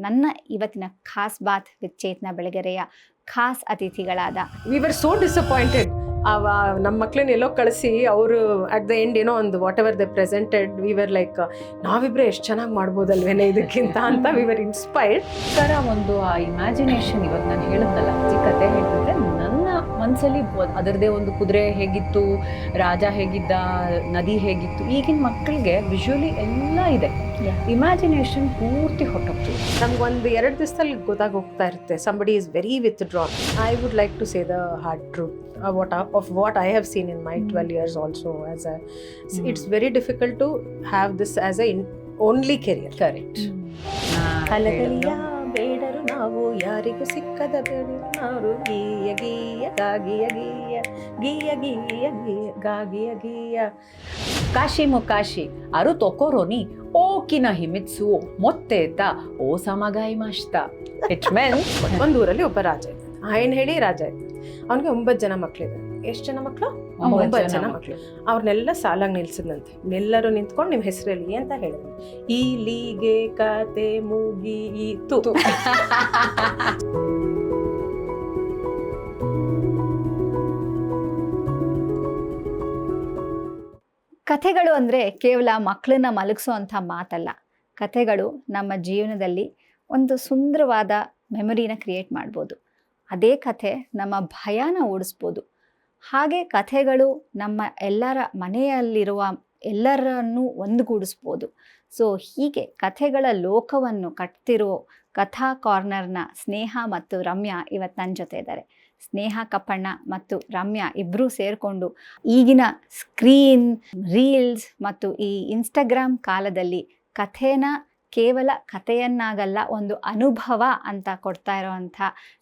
ನನ್ನ ಇವತ್ತಿನ ಖಾಸ್ ಬಾತ್ ವಿತ್ ಚೇತನ ಬೆಳಗೆರೆಯ ಖಾಸ್ ಅತಿಥಿಗಳಾದ ವಿ ವರ್ ಸೋ ಡಿಸಪಾಯಿಂಟೆಡ್. ನಮ್ಮ ಮಕ್ಳನ್ನ ಎಲ್ಲೋ ಕಳಿಸಿ ಅವರು ಅಟ್ ದ ಎಂಡ್ ಏನೋ ಒಂದು whatever the presented we were like ನಾವಿಬ್ರೆ ಎಷ್ಟು ಚೆನ್ನಾಗಿ ಮಾಡ್ಬೋದಲ್ವೇನೆ ಇದಕ್ಕಿಂತ ಅಂತ ವಿ ವರ್ ಇನ್ಸ್ಪೈರ್ಡ್. ಥರ ಒಂದು ಆ ಇಮ್ಯಾಜಿನೇಷನ್ ಇವತ್ತು ನಾನು ಹೇಳಿದ್ನಲ್ಲ ಈ ಕತೆ ಹೇಳ್ತಿದ್ರೆ ನನ್ನ ಮನಸ್ಸಲ್ಲಿ ಅದರದೇ ಒಂದು ಕುದುರೆ ಹೇಗಿತ್ತು, ರಾಜ ಹೇಗಿದ್ದ, ನದಿ ಹೇಗಿತ್ತು. ಈಗಿನ ಮಕ್ಕಳಿಗೆ ವಿಜುವಲಿ ಎಲ್ಲ ಇದೆ, ಇಮ್ಯಾಜಿನೇಷನ್ ಪೂರ್ತಿ ಹೊಟ್ಟೋಗ್ತದೆ. ನಮ್ಗೊಂದು 2 ದಿವಸದಲ್ಲಿ ಗೊತ್ತಾಗೋಗ್ತಾ ಇರುತ್ತೆ somebody is very withdrawn. I would like to say the hard truth what I have seen in my 12 years also as a it's very difficult to have this as a only career. Correct. ಕಲಕಲಿಯ ಬೇಡರು ನಾವು ಯಾರಿಗೂ ಸಿಕ್ಕದ ಬೇಡರು ಗೀಯ ಗೀಯ ಗಾಗಿಯ ಗೀಯ ಗೀಯ ಗೀಯ ಗೀಯ ಗಾಗಿಯ ಗೀಯ ಕಾಶಿ ಮುಕಾಶಿ ಅರು ತೊಕೊರೋನಿ ಓಕಿನ ಹಿಮಿತ್ಸು ಮೊತ್ತೇತ ಓ ಸಮಗಾಯಿ ಮಸ್ತ. It means ಒಂದೂರಲ್ಲಿ ಒಬ್ಬ ರಾಜ ಇದ್ದ, ಏನು ಹೇಳಿ ರಾಜ ಇದ್ದ. ಅವನಿಗೆ 9 ಜನ ಮಕ್ಕಳಿದ್ದಾರೆ. ಎಷ್ಟು ಜನ ಮಕ್ಕಳು? 9 ಜನ ಮಕ್ಕಳು. ಅವ್ರನ್ನೆಲ್ಲ ಸಾಲಾಗಿ ನಿಲ್ಸಿದ್ನಂತೆ. ಎಲ್ಲರೂ ನಿಂತ್ಕೊಂಡು ನಿಮ್ಮ ಹೆಸರಲ್ಲಿ ಅಂತ ಹೇಳಿದ್ರು. ಈ ಲೀಗೆ ಕತೆ ಮುಗೀತು. ಕಥೆಗಳು ಅಂದರೆ ಕೇವಲ ಮಕ್ಕಳನ್ನ ಮಲಗಿಸೋವಂಥ ಮಾತಲ್ಲ. ಕಥೆಗಳು ನಮ್ಮ ಜೀವನದಲ್ಲಿ ಒಂದು ಸುಂದರವಾದ ಮೆಮೊರಿನ ಕ್ರಿಯೇಟ್ ಮಾಡ್ಬೋದು. ಅದೇ ಕಥೆ ನಮ್ಮ ಭಯನ ಓಡಿಸ್ಬೋದು. ಹಾಗೆ ಕಥೆಗಳು ನಮ್ಮ ಎಲ್ಲರ ಮನೆಯಲ್ಲಿರುವ ಎಲ್ಲರನ್ನೂ ಒಂದುಗೂಡಿಸ್ಬೋದು. ಸೊ ಹೀಗೆ ಕಥೆಗಳ ಲೋಕವನ್ನು ಕಟ್ತಿರೋ ಕಥಾ ಕಾರ್ನರ್ನ ಸ್ನೇಹ ಮತ್ತು ರಮ್ಯಾ ಇವತ್ತು ನನ್ನ ಜೊತೆ ಇದ್ದಾರೆ. ಸ್ನೇಹ ಕಪ್ಪಣ್ಣ ಮತ್ತು ರಮ್ಯಾ ಇಬ್ಬರೂ ಸೇರಿಕೊಂಡು ಈಗಿನ ಸ್ಕ್ರೀನ್, ರೀಲ್ಸ್ ಮತ್ತು ಈ ಇನ್ಸ್ಟಾಗ್ರಾಮ್ ಕಾಲದಲ್ಲಿ ಕಥೆನ ಕೇವಲ ಕಥೆಯನ್ನಾಗಲ್ಲ ಒಂದು ಅನುಭವ ಅಂತ ಕೊಡ್ತಾ ಇರೋವಂಥ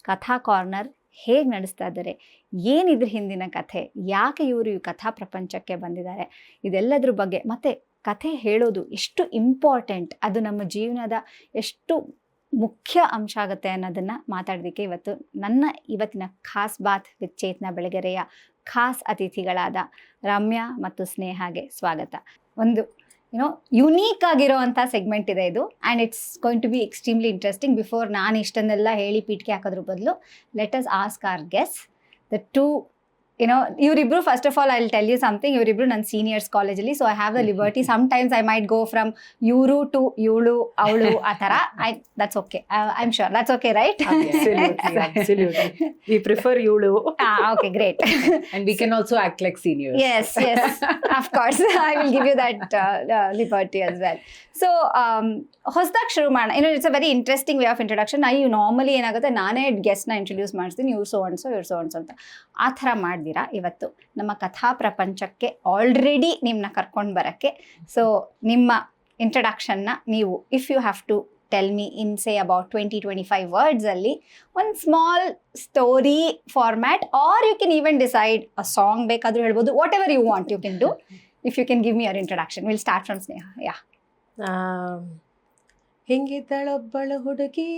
ಕಥಾ ಕಾರ್ನರ್ ಹೇಗೆ ನಡೆಸ್ತಾ ಇದ್ದಾರೆ, ಏನಿದ್ರ ಹಿಂದಿನ ಕಥೆ, ಯಾಕೆ ಇವರು ಈ ಕಥಾ ಪ್ರಪಂಚಕ್ಕೆ ಬಂದಿದ್ದಾರೆ, ಇದೆಲ್ಲದ್ರ ಬಗ್ಗೆ, ಮತ್ತು ಕಥೆ ಹೇಳೋದು ಎಷ್ಟು ಇಂಪಾರ್ಟೆಂಟ್, ಅದು ನಮ್ಮ ಜೀವನದ ಎಷ್ಟು ಮುಖ್ಯ ಅಂಶ ಆಗುತ್ತೆ ಅನ್ನೋದನ್ನು ಮಾತಾಡೋದಕ್ಕೆ ನನ್ನ ಇವತ್ತಿನ ಖಾಸ್ ಬಾತ್ ವಿತ್ ಚೇತನ ಬೆಳಗೆರೆಯ ಖಾಸ್ ಅತಿಥಿಗಳಾದ ರಮ್ಯಾ ಮತ್ತು ಸ್ನೇಹಾಗೆ ಸ್ವಾಗತ. ಒಂದು ಯುನೀಕ್ ಆಗಿರೋವಂಥ ಸೆಗ್ಮೆಂಟ್ ಇದೆ ಇದು, and it's going to be extremely interesting. Before ನಾನು ಇಷ್ಟನ್ನೆಲ್ಲ ಹೇಳಿ ಪೀಠಿಗೆ ಹಾಕೋದ್ರ ಬದಲು let us ask our guests the two ಇವರಿಬ್ರು. First of all I will tell you something. ಇವರಿಬ್ರು ನನ್ನ ಸೀನಿಯರ್ಸ್ ಕಾಲೇಜಲ್ಲಿ. So I have the liberty sometimes I might go from ಇವರು ಟು ಇವಳು ಅವಳು ಆ ಥರ. That's okay. I am sure that's okay, right? We prefer ಇವಳು. Okay, great. And we can also act like seniors. Yes, of course. I will give you that liberty as well. So, ಹೊಸದಾಗಿ ಶುರು ಮಾಡೋಣ. It's a very interesting way of introduction. Normally ಏನಾಗುತ್ತೆ, ನಾನೇ ಗೆಸ್ಟ್ನ introduce ಮಾಡಿಸ್ತೀನಿ, ಇವ್ರು so ಅನ್ಸೋ ಇವ್ರು so ಅನ್ಸೋ ಅಂತ. ಆ ಥರ ಮಾಡ್ದಿರಾ ಇವತ್ತು ನಮ್ಮ ಕಥಾ ಪ್ರಪಂಚಕ್ಕೆ ಆಲ್ರೆಡಿ ನಿಮ್ಮನ್ನ ಕರ್ಕೊಂಡು ಬರೋಕ್ಕೆ. ಸೊ ನಿಮ್ಮ ಇಂಟ್ರಡಕ್ಷನ್ನ ನೀವು, if you have to tell me in say about 20-25 ವರ್ಡ್ಸಲ್ಲಿ ಒಂದು small story format, or you can even decide a song ಬೇಕಾದರೂ ಹೇಳ್ಬೋದು. Whatever you want you can do. If you can give me your introduction. Will start from Sneha. Yeah. ಹೆಂಗಿದ್ದಳೊಬ್ಬಳು ಹುಡುಗಿ,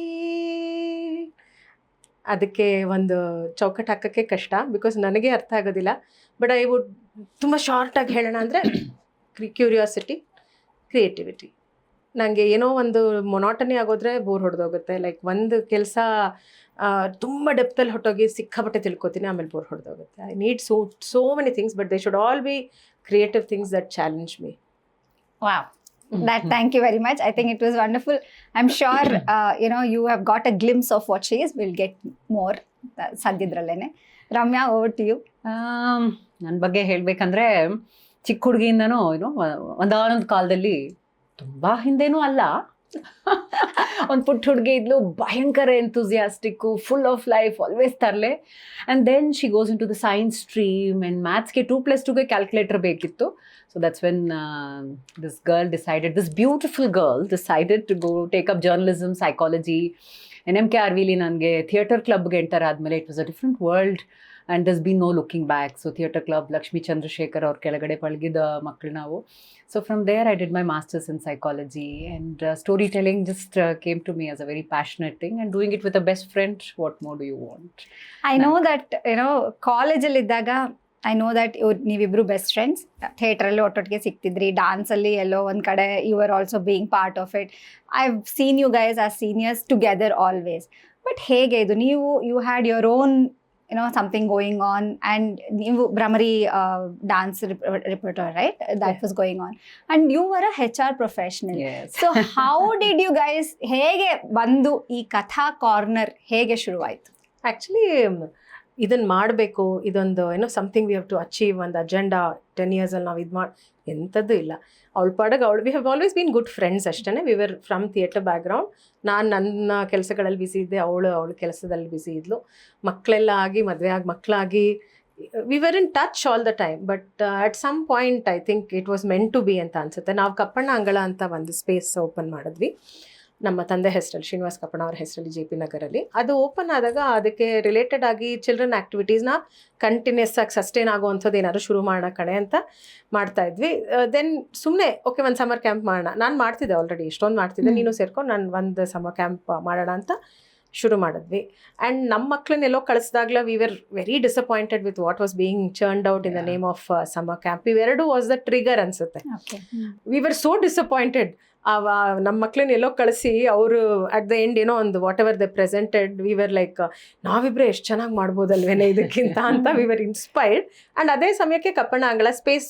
ಅದಕ್ಕೆ ಒಂದು ಚೌಕಟ್ಟು ಹಾಕೋಕ್ಕೆ ಕಷ್ಟ, ಬಿಕಾಸ್ ನನಗೆ ಅರ್ಥ ಆಗೋದಿಲ್ಲ. ಬಟ್ ಐ ವುಡ್ ತುಂಬ ಶಾರ್ಟಾಗಿ ಹೇಳೋಣ ಅಂದರೆ ಕ್ಯೂರಿಯಾಸಿಟಿ, ಕ್ರಿಯೇಟಿವಿಟಿ. ನನಗೆ ಏನೋ ಒಂದು ಮೊನಾಟನಿ ಆಗೋದ್ರೆ ಬೋರ್ ಹೊಡೆದೋಗುತ್ತೆ. ಲೈಕ್ ಒಂದು ಕೆಲಸ ತುಂಬ ಡೆಪ್ತಲ್ಲಿ ಹೊಟ್ಟೋಗಿ ಸಿಕ್ಕಾಪಟ್ಟೆ ತಿಳ್ಕೊತೀನಿ, ಆಮೇಲೆ ಬೋರ್ ಹೊಡೆದೋಗುತ್ತೆ. I need so many things, but they should all be creative things that challenge me. Wow. Thank you very much. I think it was wonderful. I'm sure you have got a glimpse of what she is. We'll get more ಸದ್ಯದ್ರಲ್ಲೇನೆ. Ramya, over to you. ನನ್ನ ಬಗ್ಗೆ ಹೇಳಬೇಕಂದ್ರೆ ಚಿಕ್ಕ ಹುಡುಗಿಯಿಂದನೂ ಒಂದಾನೊಂದು ಕಾಲದಲ್ಲಿ, ತುಂಬ ಹಿಂದೇನೂ ಅಲ್ಲ, ಒಂದು ಪುಟ್ಟ ಹುಡುಗಿ ಇದ್ಲು, ಭಯಂಕರ enthusiastic, full of life, always ತರಲೆ. And then she goes into the science stream and ಮ್ಯಾಥ್ಸ್ಗೆ 2+2 ಕ್ಯಾಲ್ಕುಲೇಟರ್ ಬೇಕಿತ್ತು. So that's when this beautiful girl decided to go take up journalism, psychology. NMKRVಲಿ ನನಗೆ ಥಿಯೇಟರ್ ಕ್ಲಬ್ಗೆ ಎಂಟರ್ ಆದಮೇಲೆ it was a different world and thus been no looking back. So theatre club, Lakshmi Chandrashekar ಅವ್ರ ಕೆಳಗಡೆ ಪಳಗಿದ ಮಕ್ಕಳು ನಾವು. So from there I did my master's in psychology, and storytelling just came to me as a very passionate thing, and doing it with a best friend. What more do you want? I know that ಕಾಲೇಜಲ್ಲಿದ್ದಾಗ I know that ನೀವಿಬ್ರು best friends, ಥಿಯೇಟ್ರಲ್ಲಿ ಒಟ್ಟೊಟ್ಟಿಗೆ ಸಿಗ್ತಿದ್ರಿ, ಡಾನ್ಸಲ್ಲಿ ಎಲ್ಲೋ ಒಂದು ಕಡೆ you are also being part of it. I have seen you guys as seniors together always. But ಹೇಗೆ ಇದು, ನೀವು you had your own something going on, and ನೀವು Brahmari dance repertoire, right? That was going on, and you were a HR professional. Yes. So how did you guys, ಹೇಗೆ ಬಂದು ಈ ಕಥಾ corner ಹೇಗೆ ಶುರುವಾಯಿತು? ಆ್ಯಕ್ಚುಲಿ ಇದನ್ನು ಮಾಡಬೇಕು, ಇದೊಂದು something we have to achieve, ಒಂದು ಅಜೆಂಡಾ 10 yearsಲ್ಲಿ ನಾವು ಇದು ಮಾಡಿ ಎಂಥದ್ದು ಇಲ್ಲ. ಅವಳ ಪಾಡಗೆ we have always been good friends ಅಷ್ಟೇ. We were from theatre background. ನಾನು ನನ್ನ ಕೆಲಸಗಳಲ್ಲಿ ಬಿಸಿ ಇದ್ದೆ, ಅವಳ ಕೆಲಸದಲ್ಲಿ ಬಿಸಿ ಇದ್ಲು. ಮಕ್ಕಳೆಲ್ಲ ಆಗಿ, ಮದುವೆ ಆಗಿ, ಮಕ್ಕಳಾಗಿ, we were in touch all the time. But at some point I think it was meant to be ಅಂತ ಅನ್ಸುತ್ತೆ. ನಾವು ಕಪ್ಪಣ್ಣ ಅಂಗಳ ಅಂತ ಒಂದು ಸ್ಪೇಸ್ ಓಪನ್ ಮಾಡಿದ್ವಿ ನಮ್ಮ ತಂದೆ ಹೆಸರಲ್ಲಿ, ಶ್ರೀನಿವಾಸ್ ಕಪ್ಪಣ್ಣ ಅವ್ರ ಹೆಸರಲ್ಲಿ, JP ನಗರಲ್ಲಿ. ಅದು ಓಪನ್ ಆದಾಗ ಅದಕ್ಕೆ ರಿಲೇಟೆಡ್ ಆಗಿ ಚಿಲ್ಡ್ರನ್ ಆ್ಯಕ್ಟಿವಿಟೀಸ್ನ ಕಂಟಿನ್ಯೂಸ್ ಆಗಿ ಸಸ್ಟೈನ್ ಆಗುವಂಥದ್ದು ಏನಾದ್ರು ಶುರು ಮಾಡೋಣ ಕಣೆ ಅಂತ ಮಾಡ್ತಾ ಇದ್ವಿ. ದೆನ್ ಸುಮ್ಮನೆ ಓಕೆ ಒಂದು ಸಮ್ಮರ್ ಕ್ಯಾಂಪ್ ಮಾಡೋಣ, ನಾನು ಮಾಡ್ತಿದ್ದೆ ಆಲ್ರೆಡಿ, ಎಷ್ಟೊಂದು ಮಾಡ್ತಿದ್ದೆ, ನೀನು ಸೇರ್ಕೊಂಡು ನಾನು ಒಂದು ಸಮ್ಮರ್ ಕ್ಯಾಂಪ್ ಮಾಡೋಣ ಅಂತ ಶುರು ಮಾಡಿದ್ವಿ. ಆ್ಯಂಡ್ ನಮ್ಮ ಮಕ್ಕಳನ್ನೆಲ್ಲೋ ಕಳಿಸಿದಾಗಲೇ we were very disappointed with what was being churned out in the name of summer camp. ಇವೆರಡು ವಾಸ್ ದ ಟ್ರಿಗರ್ ಅನ್ಸುತ್ತೆ. We were so disappointed. ನಮ್ಮ ಮಕ್ಳನ್ನ ಎಲ್ಲೋ ಕಳಿಸಿ ಅವರು ಅಟ್ ದ ಎಂಡ್ ಒಂದು whatever the presented, we were like ನಾವಿಬ್ಬರೇ ಎಷ್ಟು ಚೆನ್ನಾಗಿ ಮಾಡ್ಬೋದಲ್ವೇನೆ ಇದಕ್ಕಿಂತ ಅಂತ ವಿ ವರ್ ಇನ್ಸ್ಪೈರ್ಡ್. ಆ್ಯಂಡ್ ಅದೇ ಸಮಯಕ್ಕೆ ಕಪ್ಪಣ್ಣ ಅಂಗಳ space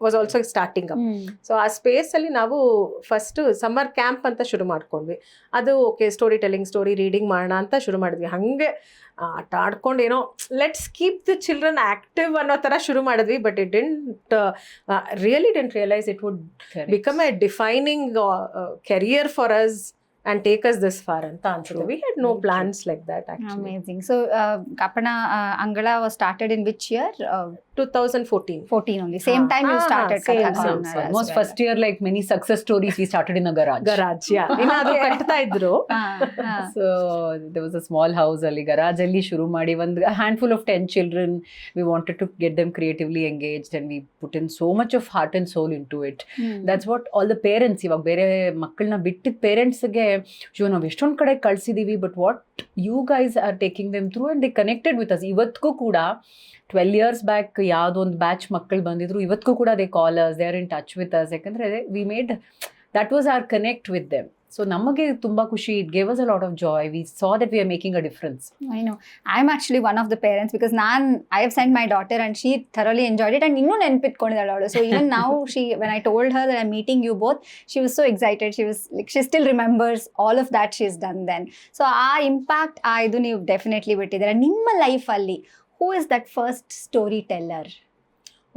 was also starting up. So ಆ ಸ್ಪೇಸಲ್ಲಿ ನಾವು ಫಸ್ಟು ಸಮ್ಮರ್ ಕ್ಯಾಂಪ್ ಅಂತ ಶುರು ಮಾಡ್ಕೊಂಡ್ವಿ. ಅದು okay story telling, story reading ಮಾಡೋಣ ಅಂತ ಶುರು ಮಾಡಿದ್ವಿ. ಹಾಗೆ ಆಟ ಆಡ್ಕೊಂಡು let's keep the children active ಅನ್ನೋ ಥರ ಶುರು ಮಾಡಿದ್ವಿ. But it really didn't realise it would become a defining career for us and take us this far anta ansutte. We had no plans like that actually. Amazing. So Kappana Angala was started in which year? 2014 only. Same time you started same, Katha same, Corner. Almost first year, like many success stories, we started in a garage. Yeah. Inna adu katta idru. So there was a small house alli, garage alli shuru ಮಾಡಿ ಒಂದು handful of 10 children. We wanted to get them creatively engaged and we put in so much of heart and soul into it. That's what all the parents, ಇವಾಗ ಬೇರೆ ಮಕ್ಕಳನ್ನ ಬಿಟ್ಟಿದ್ದ ಪೇರೆಂಟ್ಸ್ಗೆ ನಾವು ಎಷ್ಟೊಂದು ಕಡೆ ಕಳ್ಸಿದೀವಿ, but what you guys are taking them through and they connected with us. ಇವತ್ತಿಗೂ ಕೂಡ 12 years ಬ್ಯಾಕ್ ಯಾವುದೊಂದು ಬ್ಯಾಚ್ ಮಕ್ಕಳು ಬಂದಿದ್ರು, ಇವತ್ತಿಗೂ ಕೂಡ they call us, they are in touch with us. ಯಾಕಂದರೆ we made that was our connect with them. So ನಮಗೆ ತುಂಬ ಖುಷಿ. It gave us a lot of joy. We saw that we are making a difference. I know. I'm actually one of the parents because I have sent my daughter and she thoroughly enjoyed it and ಇನ್ನೂ ನೆನಪಿಟ್ಕೊಂಡಿದ್ದಾಳೆ ಅವಳು. So even now when I told her that I'm meeting you both, she was so excited. She was like, she still remembers all of that she's done then. So ಆ impact ಇದು ನೀವು definitely ಬಿಟ್ಟಿದ್ದೀರಾ ನಿಮ್ಮ ಲೈಫಲ್ಲಿ. Who is that first storyteller?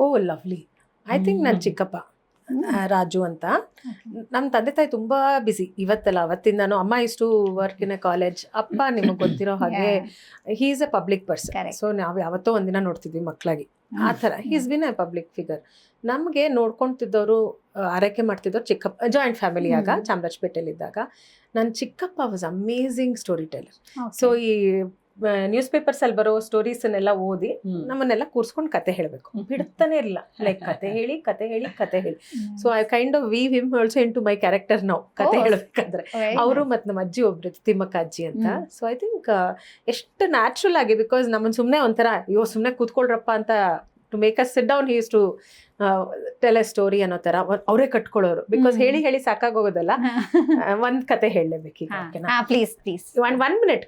Oh lovely. I think ನನ್ನ ಚಿಕ್ಕಪ್ಪ ರಾಜು ಅಂತ. ನಮ್ಮ ತಂದೆ ತಾಯಿ ತುಂಬ ಬ್ಯುಸಿ ಇವತ್ತಲ್ಲ, ಅವತ್ತಿಂದನೂ. ಅಮ್ಮ ಇಷ್ಟು ವರ್ಕ್ ಇನ್ ಎ ಕಾಲೇಜ್, ಅಪ್ಪ ನಿಮಗೆ ಗೊತ್ತಿರೋ ಹಾಗೆ he is A public person. So ನಾವು ಯಾವತ್ತೋ ಒಂದಿನ ನೋಡ್ತಿದ್ವಿ ಮಕ್ಕಳಾಗಿ, ಆ ಥರ he is been A public figure. ನಮಗೆ ನೋಡ್ಕೊಳ್ತಿದ್ದವರು, ಆರೈಕೆ ಮಾಡ್ತಿದ್ದವ್ರು ಚಿಕ್ಕಪ್ಪ. ಜಾಯಿಂಟ್ ಫ್ಯಾಮಿಲಿ ಆಗ ಚಾಮರಾಜಪೇಟೆಯಲ್ಲಿದ್ದಾಗ ನನ್ನ ಚಿಕ್ಕಪ್ಪ was amazing story teller. So ಈ ನ್ಯೂಸ್ ಪೇಪರ್ಸಲ್ಲಿ ಬರೋ ಸ್ಟೋರೀಸನ್ನೆಲ್ಲ ಓದಿ ನಮ್ಮನ್ನೆಲ್ಲ ಕೂರ್ಸ್ಕೊಂಡು ಕತೆ ಹೇಳಬೇಕು, ಬಿಡ್ತಾನೆ ಇರಲಿಲ್ಲ. ಲೈಕ್ ಕತೆ ಹೇಳಿ. So I kind of weave him also into my character ನಾವು ಕತೆ ಹೇಳಬೇಕಾದ್ರೆ. ಅವರು ಮತ್ತು ನಮ್ಮ ಅಜ್ಜಿ ಒಬ್ರು ತಿಮ್ಮಕ್ಕ ಅಜ್ಜಿ ಅಂತ. ಸೊ ಐ ಥಿಂಕ್ ಎಷ್ಟು ನ್ಯಾಚುರಲ್ ಆಗಿ, ಬಿಕಾಸ್ ನಮ್ಮನ್ನು ಸುಮ್ಮನೆ ಒಂಥರ ಅಯ್ಯೋ ಸುಮ್ಮನೆ ಕೂತ್ಕೊಳ್ರಪ್ಪ ಅಂತ to make us sit down, he is to tell a story ಅನ್ನೋ ಥರ ಅವರೇ ಕಟ್ಕೊಳ್ಳೋರು. ಬಿಕಾಸ್ ಹೇಳಿ ಸಾಕಾಗೋಗೋದಲ್ಲ, ಒಂದ್ ಕತೆ ಹೇಳಲೇಬೇಕು. ಪ್ಲೀಸ್ ಒನ್ ಮಿನಿಟ್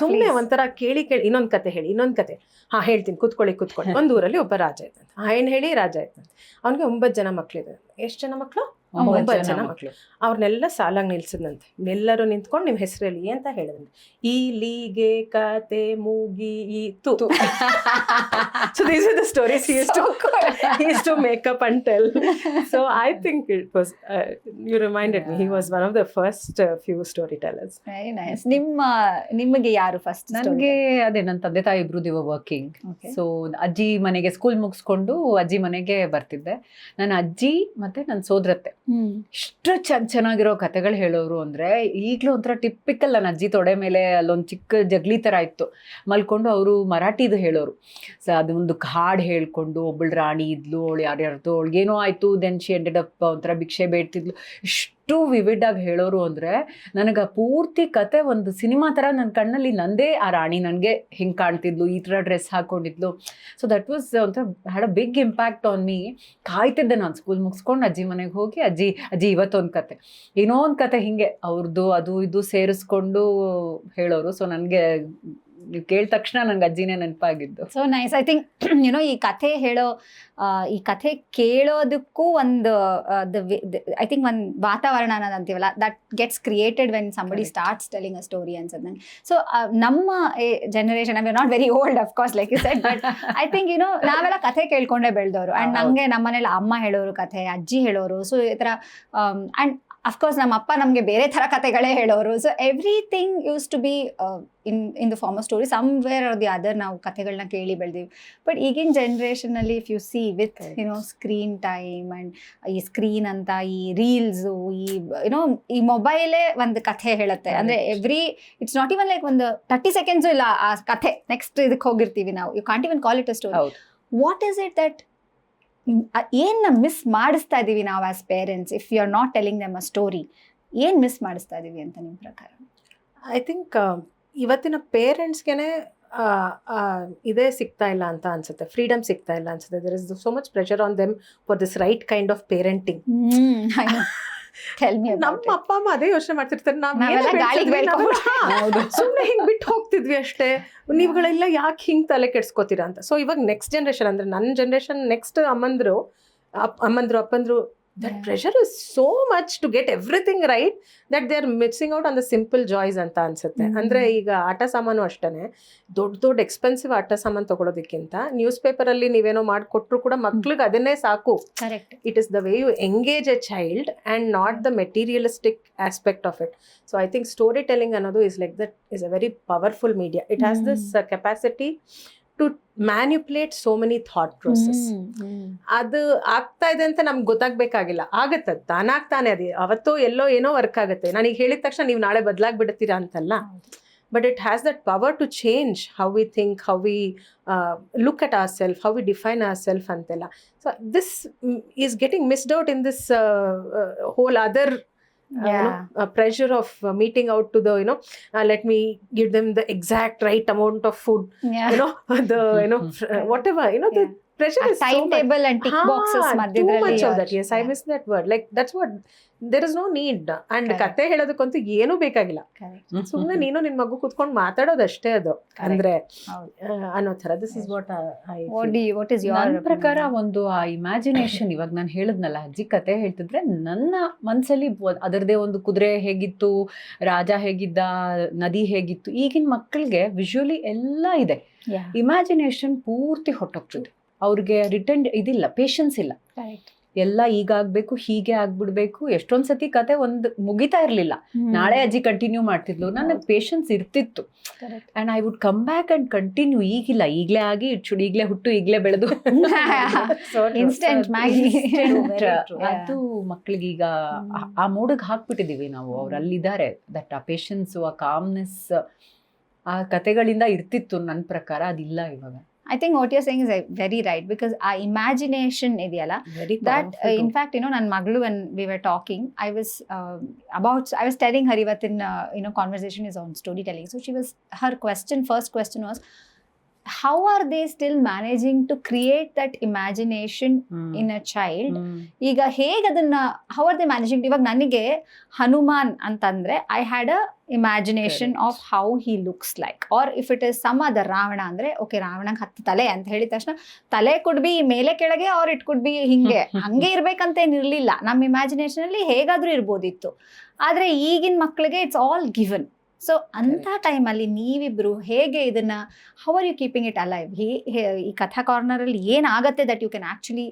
ಸುಮ್ಮನೆ ಒಂಥರ ಕೇಳಿ ಇನ್ನೊಂದು ಕತೆ ಹೇಳಿ, ಇನ್ನೊಂದು ಕತೆ. ಹೇಳ್ತೀನಿ, ಕೂತ್ಕೊಳ್ಳಿ. ಒಂದು ಊರಲ್ಲಿ ಒಬ್ಬ ರಾಜ ಇದ್ದಂತೆ. ಏನು ಹೇಳಿ ರಾಜ ಇದ್ದಂತೆ. ಅವನಿಗೆ 9 ಜನ ಮಕ್ಳಿದೆ. ಎಷ್ಟು ಜನ ಮಕ್ಕಳು? 9 ಜನ ಮಕ್ಕಳು. ಅವ್ರನ್ನೆಲ್ಲ ಸಾಲಾಗಿ ನಿಲ್ಸಿದಂತೆ. ಎಲ್ಲರೂ ನಿಂತ್ಕೊಂಡು ನಿಮ್ಮ ಹೆಸರಲ್ಲಿ ಅಂತ ಹೇಳಿದಂತೆ. ಈಲಿಗೆ ಕತೆ ಮುಗೀತು. So these are the stories he used to make up and tell. So I think it was you reminded me, he was one of the first few storytellers. Very nice. ನಿಮಗೆ ಯಾರು ಫಸ್ಟ್? ನನಗೆ ಅದೇ ನನ್ನ ತಂದೆ ತಾಯಿ ಇಬ್ರು they were working. So ಅಜ್ಜಿ ಮನೆಗೆ ಸ್ಕೂಲ್ ಮುಗಿಸ್ಕೊಂಡು ಅಜ್ಜಿ ಮನೆಗೆ ಬರ್ತಿದ್ದೆ. ನನ್ನ ಅಜ್ಜಿ ಮತ್ತೆ ನನ್ನ ಸೋದರತ್ತೆ ಇಷ್ಟು ಚೆನ್ನಾಗಿರೋ ಕತೆಗಳು ಹೇಳೋರು ಅಂದರೆ, ಈಗಲೂ ಒಂಥರ ಟಿಪಿಕಲ್. ನನ್ನ ಅಜ್ಜಿ ತೊಡೆ ಮೇಲೆ ಅಲ್ಲೊಂದು ಚಿಕ್ಕ ಜಗ್ಲಿ ಥರ ಇತ್ತು, ಮಲ್ಕೊಂಡು ಅವರು ಮರಾಠಿದು ಹೇಳೋರು. ಸೊ ಅದೊಂದು ಹಾಡು ಹೇಳ್ಕೊಂಡು, ಒಬ್ಬಳು ರಾಣಿ ಇದ್ಲು, ಅವಳು ಯಾರ್ಯಾರ್ದು ಅವಳಿಗೇನೋ ಆಯಿತು, ದೆನ್ ಶಿ ಎಂಡೆಡ್ ಅಪ್ ಒಂಥರ ಭಿಕ್ಷೆ ಬೇಡ್ತಿದ್ಲು. ಇಷ್ಟು ಎಷ್ಟು ವಿವಿಡ್ ಆಗಿ ಹೇಳೋರು ಅಂದರೆ ನನಗೆ ಪೂರ್ತಿ ಕತೆ ಒಂದು ಸಿನಿಮಾ ಥರ ನನ್ನ ಕಣ್ಣಲ್ಲಿ ನಂದೇ ಆ ರಾಣಿ ನನಗೆ ಹಿಂಗೆ ಕಾಣ್ತಿದ್ಲು, ಈ ಥರ ಡ್ರೆಸ್ ಹಾಕೊಂಡಿದ್ಲು. ಸೊ ದಟ್ ವಾಸ್ ಒಂಥರ had a big impact on me. ಕಾಯ್ತಿದ್ದೆ ನಾನು ಸ್ಕೂಲ್ ಮುಗಿಸ್ಕೊಂಡು ಅಜ್ಜಿ ಮನೆಗೆ ಹೋಗಿ ಅಜ್ಜಿ ಇವತ್ತೊಂದು ಕತೆ, ಏನೋ ಒಂದು ಕತೆ ಹಿಂಗೆ ಅವ್ರದ್ದು ಅದು ಇದು ಸೇರಿಸ್ಕೊಂಡು ಹೇಳೋರು. ಸೊ ನನಗೆ ನೀವು ಕೇಳಿದ ತಕ್ಷಣ ನನಗೆ ಅಜ್ಜಿನೇ ನೆನಪಾಗಿದ್ದು. So nice. ಐ ಥಿಂಕ್ ಈ ಕಥೆ ಹೇಳೋ ಈ ಕಥೆ ಕೇಳೋದಕ್ಕೂ ಒಂದು ಐ ಥಿಂಕ್ ಒಂದು ವಾತಾವರಣ ಅನ್ನೋದು ಅಂತೀವಲ್ಲ, that gets created when somebody starts telling a story ಅನ್ಸುತ್ತೆ ನಂಗೆ. ಸೊ ನಮ್ಮ generation, I am not very old of course like you said, but I think ನಾವೆಲ್ಲ ಕಥೆ ಕೇಳ್ಕೊಂಡೇ ಬೆಳೆದವರು. ಆ್ಯಂಡ್ ನಂಗೆ ನಮ್ಮನೇಲಿ ಅಮ್ಮ ಹೇಳೋರು ಕಥೆ, ಅಜ್ಜಿ ಹೇಳೋರು. ಸೊ ಈ ಥರ ಆ್ಯಂಡ್ ಅಫ್ಕೋರ್ಸ್ ನಮ್ಮ ಅಪ್ಪ ನಮಗೆ ಬೇರೆ ಥರ ಕಥೆಗಳೇ ಹೇಳೋರು. So everything used to be in the form of story, somewhere or the other ನಾವು ಕಥೆಗಳನ್ನ ಕೇಳಿ ಬೆಳೆದೀವಿ. ಬಟ್ ಈಗಿನ ಜನ್ರೇಷನಲ್ಲಿ if you see with screen time and ಈ ಸ್ಕ್ರೀನ್ ಅಂತ, ಈ ರೀಲ್ಸು, ಈ ಮೊಬೈಲೇ ಒಂದು ಕಥೆ ಹೇಳುತ್ತೆ. ಅಂದರೆ ಇಟ್ಸ್ ನಾಟ್ ಇವನ್ ಲೈಕ್ ಒಂದು 30 ಸೆಕೆಂಡ್ಸು ಇಲ್ಲ ಆ ಕಥೆ, ನೆಕ್ಸ್ಟ್ ಇದಕ್ಕೆ ಹೋಗಿರ್ತೀವಿ ನಾವು. You can't even call it a story. What is it that ಏನ್ನ ಮಿಸ್ ಮಾಡಿಸ್ತಾ ಇದ್ದೀವಿ ನಾವು as parents if you are not telling them a story? ಏನು ಮಿಸ್ ಮಾಡಿಸ್ತಾ ಇದ್ದೀವಿ ಅಂತ ನಿಮ್ಮ ಪ್ರಕಾರ? ಐ ಥಿಂಕ್ ಇವತ್ತಿನ ಪೇರೆಂಟ್ಸ್ಗೆ ಇದೇ ಸಿಗ್ತಾ ಇಲ್ಲ ಅಂತ ಅನ್ಸುತ್ತೆ, ಫ್ರೀಡಮ್ ಸಿಗ್ತಾ ಇಲ್ಲ ಅನ್ಸುತ್ತೆ. There is so much pressure on them for this right kind of parenting. ನಮ್ಮ ಅಪ್ಪ ಅಮ್ಮ ಅದೇ ಯೋಚನೆ ಮಾಡ್ತಿರ್ತಾರೆ, ಸುಮ್ಮನೆ ಹಿಂಗ್ ಬಿಟ್ಟು ಹೋಗ್ತಿದ್ವಿ ಅಷ್ಟೇ, ನೀವುಗಳೆಲ್ಲ ಯಾಕೆ ಹಿಂಗ್ ತಲೆ ಕೆಡ್ಸ್ಕೊತೀರಾ ಅಂತ. ಸೊ ಇವಾಗ ನೆಕ್ಸ್ಟ್ ಜನರೇಷನ್, ಅಂದ್ರೆ ನನ್ನ ಜನರೇಷನ್ ನೆಕ್ಸ್ಟ್ ಅಮ್ಮಂದ್ರು ಅಪ್ಪಂದ್ರು, that pressure is so much to get everything right that they are missing out on the simple joys ಅಂತ ಅನ್ಸುತ್ತೆ. ಅಂದ್ರೆ ಈಗ ಆಟ ಸಾಮಾನು ಅಷ್ಟೇ, ದೊಡ್ಡ ಎಕ್ಸ್ಪೆನ್ಸಿವ್ ಆಟ ಸಾಮಾನು ತಗೊಳೋದಕ್ಕಿಂತ ನ್ಯೂಸ್ ಪೇಪರಲ್ಲಿ ನೀವೇನೋ ಮಾಡಿಕೊಟ್ರು ಕೂಡ ಮಕ್ಳಿಗೆ ಅದನ್ನೇ ಸಾಕು. It is the way you engage a child and not the materialistic aspect of it. So I think story telling ಅನ್ನೋದು is like that is a very powerful media. It has this capacity to manipulate so many thought process. ಅದು ಆಗ್ತಾ ಇದೆ ಅಂತ ನಮ್ಗೆ ಗೊತ್ತಾಗ್ಬೇಕಾಗಿಲ್ಲ, ಆಗತ್ತೆ ತಾನಾಗ್ತಾನೆ. ಅದು ಅವತ್ತೋ ಎಲ್ಲೋ ಏನೋ work ಆಗುತ್ತೆ. ನಾನೀಗ ಹೇಳಿದ ತಕ್ಷಣ ನೀವು ನಾಳೆ ಬದಲಾಗ್ಬಿಡ್ತೀರಾ ಅಂತಲ್ಲ, but it has that power to change how we think, how we look at our self, how we define our self ಅಂತೆಲ್ಲ. So this is getting missed out in this whole other pressure of meeting out to the let me give them the exact right amount of food, whatever, the pressure is timetable and tick boxes too much of that. Yes, I miss that word. Like that's what there is no need. And ಕತೆ ಹೇಳೋದಕ್ಕಂತೂ ಏನೂ ಬೇಕಾಗಿಲ್ಲ, ಸುಮ್ಮನೆ ನೀನು ನಿನ್ ಮಗು ಕುತ್ಕೊಂಡು ಮಾತಾಡೋದಷ್ಟೇ ಅದು ಅಂದ್ರೆ ಅನ್ನೋ ಥರ. This is what is your ನನ್ನ ಪ್ರಕಾರ ಒಂದು ಆ ಇಮ್ಯಾಜಿನೇಷನ್. ಇವಾಗ ನಾನು ಹೇಳಿದ್ನಲ್ಲ, ಅಜ್ಜಿ ಕತೆ ಹೇಳ್ತಿದ್ರೆ ನನ್ನ ಮನ್ಸಲ್ಲಿ ಅದರದೇ ಒಂದು ಕುದುರೆ ಹೇಗಿತ್ತು, ರಾಜ ಹೇಗಿದ್ದ, ನದಿ ಹೇಗಿತ್ತು. ಈಗಿನ ಮಕ್ಕಳಿಗೆ ವಿಜುವಲಿ ಎಲ್ಲ ಇದೆ, ಇಮ್ಯಾಜಿನೇಷನ್ ಪೂರ್ತಿ ಹೊಟ್ಟೋಗ್ತದೆ. ಅವ್ರಿಗೆ ರಿಟರ್ನ್ ಇದಿಲ್ಲ, ಪೇಷನ್ಸ್ ಇಲ್ಲ. ಎಲ್ಲ ಈಗ ಆಗ್ಬೇಕು, ಹೀಗೆ ಆಗ್ಬಿಡ್ಬೇಕು. ಎಷ್ಟೊಂದ್ ಸತಿ ಕತೆ ಒಂದು ಮುಗಿತಾ ಇರ್ಲಿಲ್ಲ, ನಾಳೆ ಅಜ್ಜಿ ಕಂಟಿನ್ಯೂ ಮಾಡ್ತಿದ್ಲು. ನನಗೆ ಪೇಷನ್ಸ್ ಇರ್ತಿತ್ತು. And I would come back and continue. ಈಗಿಲ್ಲ, ಈಗ್ಲೇ ಆಗಿ ಇಟ್ಸುಡ್, ಈಗ್ಲೇ ಹುಟ್ಟು, ಈಗ್ಲೇ ಬೆಳೆದು ಇನ್ಸ್ಟೆಂಟ್ ಅದು ಮಕ್ಳಿಗೀಗ ಆ ಮೂಡಿಗೆ ಹಾಕ್ಬಿಟ್ಟಿದೀವಿ ನಾವು. ಅವ್ರು ಅಲ್ಲಿದ್ದಾರೆ. ದಟ್ ಆ ಪೇಷನ್ಸ್, ಆ ಕಾಮ್ನೆಸ್ ಆ ಕತೆಗಳಿಂದ ಇರ್ತಿತ್ತು. ನನ್ನ ಪ್ರಕಾರ ಅದಿಲ್ಲ ಇವಾಗ. I think what you're saying is very right, because our imagination idiyala, that in fact nan maglu, when we were talking, I was telling her ivattin conversation is on storytelling. So her first question was, how are they still managing to create that imagination in a child? Iga hege adanna how are they managing? Iವಾಗ ನನಗೆ ಹನುಮಾನ್ ಅಂತಂದ್ರೆ I had a imagination of how he looks like, or if it is some other Ravana ಅಂದ್ರೆ okay, ರಾವಣಂಗೆ 10 ತಲೆ ಅಂತ ಹೇಳಿದ ತಕ್ಷಣ ತಲೆ could be ಮೇಲೆ ಕೆಳಗೆ, or it could be ಹಿಂಗೆ ಹಂಗೆ ಇರ್ಬೇಕಂತ ಏನಿರ್ಲಿಲ್ಲ. ನಮ್ಮ ಇಮ್ಯಾಜಿನೇಷನ್ ಅಲ್ಲಿ ಹೇಗಾದ್ರೂ ಇರ್ಬೋದಿತ್ತು. ಆದ್ರೆ ಈಗಿನ ಮಕ್ಕಳಿಗೆ ಇಟ್ಸ್ ಆಲ್ ಗಿವನ್. ಸೊ ಅಂಥ ಟೈಮಲ್ಲಿ ನೀವಿಬ್ರು ಹೇಗೆ ಇದನ್ನ, how are you keeping it alive? ಈ ಕಥಾ ಕಾರ್ನರಲ್ಲಿ ಏನಾಗುತ್ತೆ that you can actually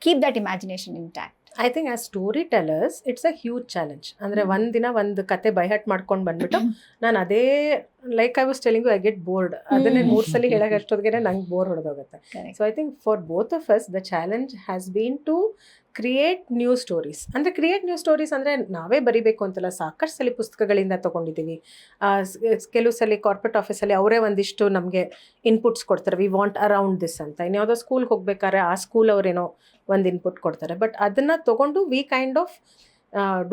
keep that imagination intact? I think as story tellers it's a huge challenge. ಅಂದರೆ ಒಂದಿನ ಒಂದು ಕತೆ ಬೈಹಟ್ ಮಾಡ್ಕೊಂಡು ಬಂದ್ಬಿಟ್ಟು ನಾನು ಅದೇ like I was telling you, I get bored. ಅದನ್ನೇ 3 ಸಲ ಹೇಳೋಕೆ ಅಷ್ಟೊತ್ತಿಗೆ ನಂಗೆ ಬೋರ್ ಹೊಡೆದೋಗುತ್ತೆ. So I think for both of us the challenge has been to create new stories. ಅಂದರೆ ಕ್ರಿಯೇಟ್ ನ್ಯೂ ಸ್ಟೋರೀಸ್ ಅಂದರೆ ನಾವೇ ಬರಿಬೇಕು ಅಂತಲ್ಲ, ಸಾಕಷ್ಟು ಸಲ ಪುಸ್ತಕಗಳಿಂದ ತೊಗೊಂಡಿದ್ದೀವಿ. ಕೆಲವು ಸಲ ಕಾರ್ಪೊರೇಟ್ ಆಫೀಸಲ್ಲಿ ಅವರೇ ಒಂದಿಷ್ಟು ನಮಗೆ ಇನ್ಪುಟ್ಸ್ ಕೊಡ್ತಾರೆ, ವಿ ವಾಂಟ್ ಅರೌಂಡ್ ದಿಸ್ ಅಂತ. ಇನ್ಯಾವುದೋ ಸ್ಕೂಲ್ಗೆ ಹೋಗ್ಬೇಕಾದ್ರೆ ಆ ಸ್ಕೂಲ್ ಅವರೇನೋ ಒಂದು ಇನ್ಪುಟ್ ಕೊಡ್ತಾರೆ. ಬಟ್ ಅದನ್ನು ತೊಗೊಂಡು we kind of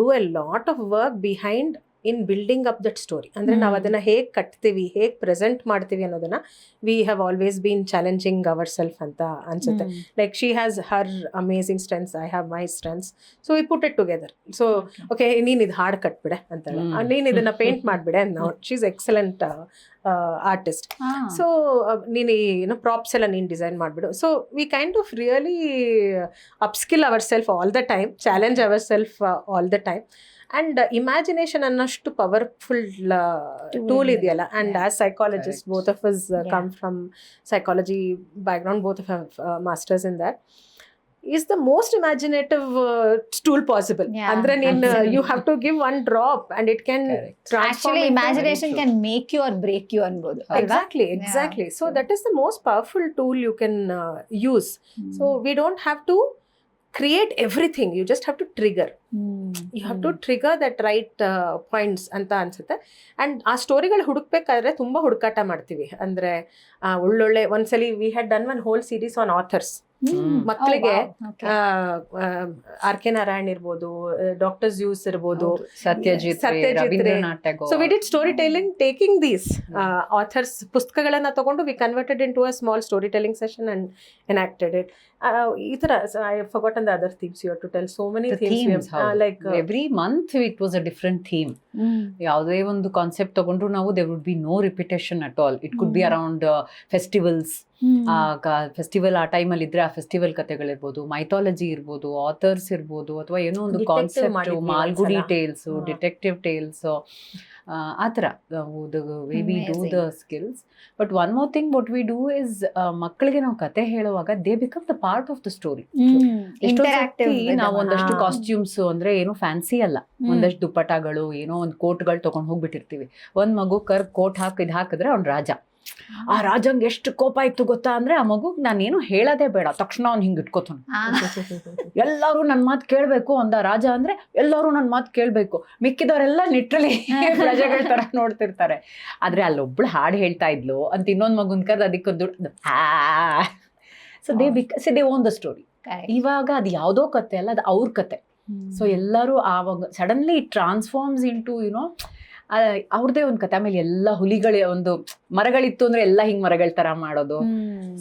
do a lot of work behind in building up that story. ಅಂದರೆ ನಾವು ಅದನ್ನು ಹೇಗೆ ಕಟ್ತೀವಿ, ಹೇಗೆ ಪ್ರೆಸೆಂಟ್ ಮಾಡ್ತೀವಿ ಅನ್ನೋದನ್ನ we have always been challenging our self ಅಂತ ಅನ್ಸುತ್ತೆ. Like she has her amazing strengths, I have my strengths, so we put it together. So okay, ನೀನು ಇದು ಹಾಡು ಕಟ್ಬಿಡೆ ಅಂತಾಳೆ, ನೀನು ಇದನ್ನ ಪೇಂಟ್ ಮಾಡಿಬಿಡೆ ಅಂತ. She is excellent artist. So ನೀನು ಏನೋ ಪ್ರಾಪ್ಸ್ ಎಲ್ಲ ನೀನು ಡಿಸೈನ್ ಮಾಡಿಬಿಡು. So we kind of really upskill our self all the time, challenge our self all the time. And imagination ಅನ್ನಷ್ಟು ಪವರ್ಫುಲ್ ಟೂಲ್ ಇದೆಯಲ್ಲ. And as psychologist, both of us come from psychology background, both of have masters in that, is the most imaginative tool possible. Yeah, Andre you absolutely. have to give one drop and it can transform Actually, into- imagination can make you or break you ಅನ್ಬೋದು. Exactly. So that is the most powerful tool you can use. So we don't have to create everything, you just have to trigger. You have to trigger that right points ಅಂತ ಅನ್ಸುತ್ತೆ. And ಆ ಸ್ಟೋರಿಗಳು ಹುಡುಕ್ಬೇಕಾದ್ರೆ ತುಂಬ ಹುಡುಕಾಟ ಮಾಡ್ತೀವಿ. ಅಂದರೆ ಒಳ್ಳೊಳ್ಳೆ ಒಂದ್ಸಲಿ we had done one whole series on authors. ಮಕ್ಕಳಿಗೆ ಆರ್ ಕೆ ನಾರಾಯಣ್ ಇರ್ಬೋದು, ಡಾಕ್ಟರ್ ಜ್ಯೂಸ್ ಇರ್ಬೋದು, Satyajit Ray, Rabindranath Tagore. So we did story telling taking these authors ಪುಸ್ತಕಗಳನ್ನ ತಗೊಂಡು we converted in to a small story telling session and enacted it. ಈ ಥರ I forgotten the other themes. You have to tell so many themes. Like every month it was a different theme. ಯಾವುದೇ ಒಂದು concept ತಗೊಂಡ್ರು ನಾವು there would be no repetition at all. It could be around festivals. Festival ಆ ಟೈಮಲ್ಲಿ ಇದ್ರೆ ಆ festival ಕಥೆಗಳಿರ್ಬೋದು, mythology ಇರ್ಬೋದು, ಆಥರ್ಸ್ ಇರ್ಬೋದು, ಅಥವಾ ಏನೋ ಒಂದು concept, Malgudi tales, detective tales, ಆ ಥರ we do the skills. But one more thing what we do is, ಮಕ್ಕಳಿಗೆ ನಾವು ಕತೆ ಹೇಳುವಾಗ they become the part of the story. ನಾವು ಒಂದಷ್ಟು ಕಾಸ್ಟ್ಯೂಮ್ಸ್ ಅಂದ್ರೆ ಏನು ಫ್ಯಾನ್ಸಿ ಅಲ್ಲ, ಒಂದಷ್ಟು ದುಪ್ಪಟಗಳು, ಏನೋ ಒಂದು ಕೋಟ್ಗಳು ತಗೊಂಡು ಹೋಗ್ಬಿಟ್ಟಿರ್ತೀವಿ. ಒಂದ್ ಮಗು ಕೋಟ್ ಹಾಕಿದ್ರೆ ಅವ್ನ್ ರಾಜ. ಆ ರಾಜಂಗೆ ಎಷ್ಟು ಕೋಪ ಇತ್ತು ಗೊತ್ತಾ ಅಂದ್ರೆ, ಆ ಮಗು ನಾನೇನು ಹೇಳೋದೇ ಬೇಡ, ತಕ್ಷಣ ಅವ್ನು ಹಿಂಗೆ ಇಟ್ಕೋತಾನೆ. ಎಲ್ಲರೂ ನನ್ನ ಮಾತು ಕೇಳಬೇಕು ಅಂದ ರಾಜ ಅಂದ್ರೆ, ಎಲ್ಲರೂ ನನ್ನ ಮಾತು ಕೇಳಬೇಕು. ಮಿಕ್ಕಿದವರೆಲ್ಲ ಲಿಟ್ರಲಿ ಪ್ರಜೆಗಳ ತರ ನೋಡ್ತಿರ್ತಾರೆ. ಆದ್ರೆ ಅಲ್ಲೊಬ್ಳು ಹಾಡು ಹೇಳ್ತಾ ಇದ್ಲು ಅಂತ ಇನ್ನೊಂದು ಮಗುನ್ ಕರೆದು ಅದಕ್ಕೊಂದು so they own the story. ಇವಾಗ ಅದು ಯಾವುದೋ ಕತೆ ಅಲ್ಲ, ಅದು ಅವ್ರ ಕತೆ. ಸೊ ಎಲ್ಲರೂ ಆವಾಗ suddenly it transforms into YONO ಅವ್ರದೇ ಒಂದು ಕತೆ. ಆಮೇಲೆ ಎಲ್ಲ ಹುಲಿಗಳೇ, ಒಂದು ಮರಗಳಿತ್ತು ಅಂದ್ರೆ ಎಲ್ಲ ಹಿಂಗ್ ಮರಗಳ ತರ ಮಾಡೋದು.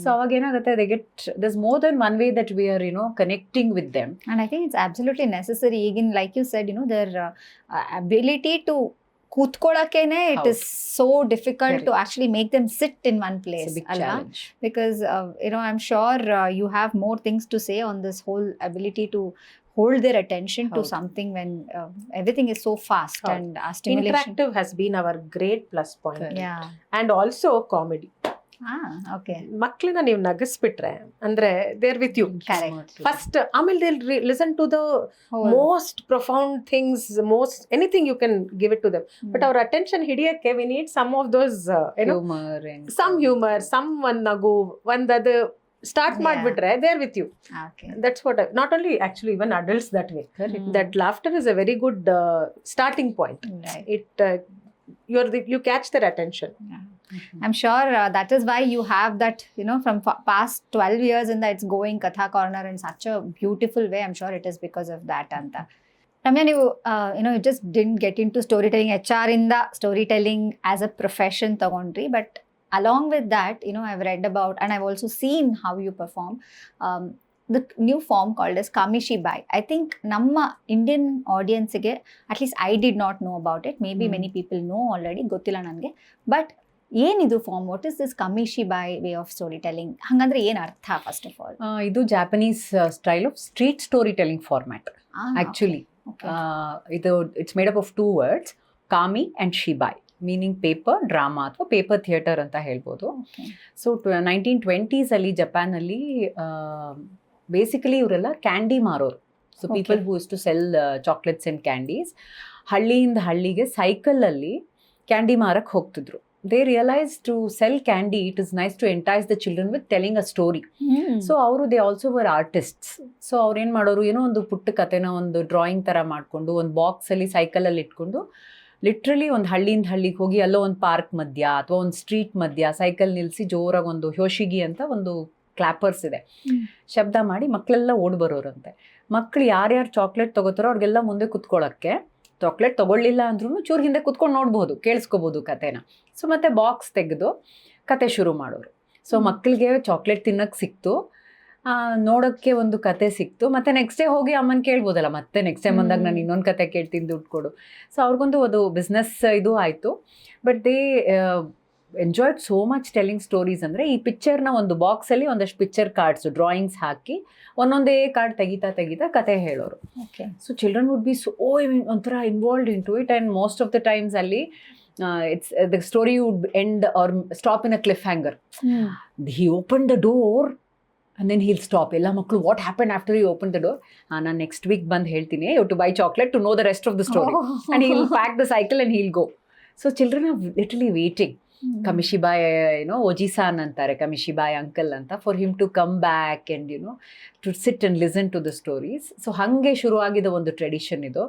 ಸೊ ಅವಾಗ ಏನಾಗುತ್ತೆ, they get, there's more than one way that we are connecting with them. And I think it's absolutely necessary. Again, like you said, their ability to ಕೂತ್ಕೊಳ್ಳೋಕೆನೆ it is so difficult to actually make them sit in one place. It's a big challenge. Because I'm sure you have more things to say on this whole ability to hold their attention to something when everything is so fast and stimulation. Interactive has been our great plus point. Yeah. And also comedy. Okay. ಮಕ್ಕಳನ್ನ ನೀವು ನಗಿಸ್ಬಿಟ್ರೆ ಅಂದ್ರೆ there with you first. ಆಮೇಲೆ they listen to the most profound things, most anything you can give it to them. But ಅವ್ರ attention ಹಿಡಿಯಕ್ಕೆ we need some of those some humour, some ಒಂದ್ ನಗು, ಒಂದದು ಸ್ಟಾರ್ಟ್ ಮಾಡ್ಬಿಟ್ರೆ there with you. That's what not only actually even adults that way. That laughter is a very good starting point. Right. It you catch their attention. I'm sure that is why you have that, from past 12 years in that it's going Katha Corner in such a beautiful way. I'm sure it is because of that. Anta Ramya, you just didn't get into storytelling, HR in the storytelling as a profession tagondri, but along with that, I've read about and I've also seen how you perform the new form called as Kamishi Bai. I think namma Indian audience ge, at least I did not know about it. Maybe many people know already, gottilla nange. But ಏನಿದು form? What is this kamishibai way of story telling? ಹಂಗಂದ್ರೆ ಏನ್ ಅರ್ಥ first of all? ಇದು Japanese style of street story telling format actually. ಇದು it's made up of 2 words, kami and shibai, meaning paper drama ಅಥವಾ paper theatre ಅಂತ ಹೇಳ್ಬೋದು. So 1920s ಅಲ್ಲಿ ಜಪಾನಲ್ಲಿ ಬೇಸಿಕಲಿ ಇವರೆಲ್ಲ ಕ್ಯಾಂಡಿ ಮಾರೋರು. So people who is to sell chocolates and candies. ಹಳ್ಳಿಯಿಂದ ಹಳ್ಳಿಗೆ ಸೈಕಲಲ್ಲಿ ಕ್ಯಾಂಡಿ ಮಾರಕ್ಕೆ ಹೋಗ್ತಿದ್ರು. They realized to sell candy, it is nice to entice the children with telling a story. So they also were artists. So ಅವ್ರು ಏನು ಮಾಡೋರು, ಏನೋ ಒಂದು ಪುಟ್ಟ ಕಥೆನ ಒಂದು ಡ್ರಾಯಿಂಗ್ ಥರ ಮಾಡಿಕೊಂಡು ಒಂದು ಬಾಕ್ಸಲ್ಲಿ ಸೈಕಲಲ್ಲಿ ಇಟ್ಕೊಂಡು ಲಿಟ್ರಲಿ ಒಂದು ಹಳ್ಳಿಯಿಂದ ಹಳ್ಳಿಗೆ ಹೋಗಿ ಎಲ್ಲೋ ಒಂದು ಪಾರ್ಕ್ ಮಧ್ಯ ಅಥವಾ ಒಂದು ಸ್ಟ್ರೀಟ್ ಮಧ್ಯ ಸೈಕಲ್ ನಿಲ್ಲಿಸಿ ಜೋರಾಗಿ ಒಂದು ಯೋಶಿಗಿ ಅಂತ ಒಂದು ಕ್ಲಾಪರ್ಸ್ ಇದೆ, ಹ್ಮ್. ಶಬ್ದ ಮಾಡಿ ಮಕ್ಕಳೆಲ್ಲ ಓಡ್ ಬರೋರಂತೆ. ಮಕ್ಕಳು ಯಾರ್ಯಾರು ಚಾಕ್ಲೇಟ್ ತಗೋತಾರೋ ಅವ್ರಿಗೆಲ್ಲ ಮುಂದೆ ಕುತ್ಕೊಳ್ಳೋಕ್ಕೆ, ಚಾಕ್ಲೇಟ್ ತಗೊಳ್ಳಿಲ್ಲ ಅಂದ್ರೂ ಚೂರು ಹಿಂದೆ ಕುತ್ಕೊಂಡು ನೋಡ್ಬೋದು, ಕೇಳಿಸ್ಕೋಬೋದು ಕತೆನ. ಸೊ ಮತ್ತೆ ಬಾಕ್ಸ್ ತೆಗೆದು ಕತೆ ಶುರು ಮಾಡೋರು. ಸೊ ಮಕ್ಕಳಿಗೆ ಚಾಕ್ಲೇಟ್ ತಿನ್ನಕ್ಕೆ ಸಿಕ್ತು, ನೋಡೋಕ್ಕೆ ಒಂದು ಕತೆ ಸಿಕ್ತು, ಮತ್ತೆ ನೆಕ್ಸ್ಟ್ ಡೇ ಹೋಗಿ ಅಮ್ಮನ ಕೇಳ್ಬೋದಲ್ಲ, ಮತ್ತೆ ನೆಕ್ಸ್ಟ್ ಟೈಮ್ ಬಂದಾಗ ನಾನು ಇನ್ನೊಂದು ಕತೆ ಕೇಳ್ತೀನಿ, ದುಡ್ಡು ಕೊಡು. ಸೊ ಅವ್ರಿಗೊಂದು ಅದು ಬಿಸ್ನೆಸ್ ಇದು ಆಯಿತು. But they enjoyed so much telling stories. ಅಂದರೆ ಈ ಪಿಕ್ಚರ್ನ ಒಂದು ಬಾಕ್ಸಲ್ಲಿ ಒಂದಷ್ಟು ಪಿಕ್ಚರ್ ಕಾರ್ಡ್ಸು, ಡ್ರಾಯಿಂಗ್ಸ್ ಹಾಕಿ ಒಂದೊಂದೇ ಕಾರ್ಡ್ ತೆಗಿತಾ ಕತೆ ಹೇಳೋರು. Okay. So children would be so ಒಂಥರ involved in to it. And most of the times ಅಲ್ಲಿ it's the story would end or stop in a cliffhanger. He opened the door and then he'll stop. ಎಲ್ಲ ಮಕ್ಕಳು what happen after he opened the door? ನಾನು next week ಬಂದು ಹೇಳ್ತೀನಿ, you to buy chocolate to know the rest of the story. And he'll pack the cycle and he'll go. So children are literally waiting. Kamishibai ojisan ಅಂತಾರೆ, kamishibai uncle ಅಂತ, for him to come back and to sit and listen to the stories. So ಹಾಗೆ ಶುರುವಾಗಿದ್ದ ಒಂದು tradition ಇದು.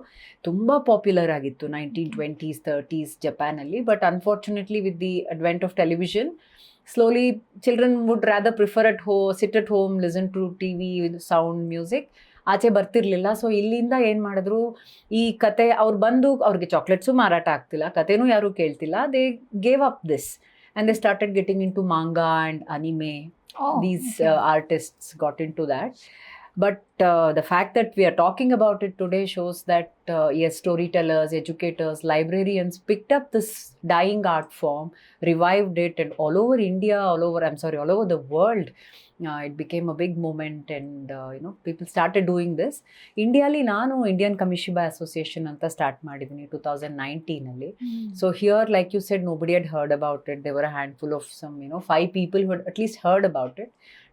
ತುಂಬ popular ಆಗಿತ್ತು 1920s 30s ಜಪಾನಲ್ಲಿ. But unfortunately with the advent of television, slowly children would rather prefer sit at home, listen to TV, sound, music. ಆಚೆ ಬರ್ತಿರ್ಲಿಲ್ಲ. So ಇಲ್ಲಿಂದ ಏನು ಮಾಡಿದ್ರು, ಈ ಕತೆ ಅವ್ರು ಬಂದು ಅವ್ರಿಗೆ ಚಾಕ್ಲೇಟ್ಸು ಮಾರಾಟ ಆಗ್ತಿಲ್ಲ, ಕತೆನೂ ಯಾರೂ ಕೇಳ್ತಿಲ್ಲ. They gave up this and they started getting in to manga and anime. These artists got into that. But the fact that we are talking about it today shows that yes, storytellers, educators, librarians picked up this dying art form, revived it, and all over India, all over the world, it became a big moment, and people started doing this. Indiali ನಾನು Indian ಕಮಿಷಿಬಾಯ್ association ಅಂತ start ಮಾಡಿದ್ದೀನಿ 2019ಅಲ್ಲಿ. So here, like you said, nobody had heard about it. There were a handful of some 5 people who had at least heard about it.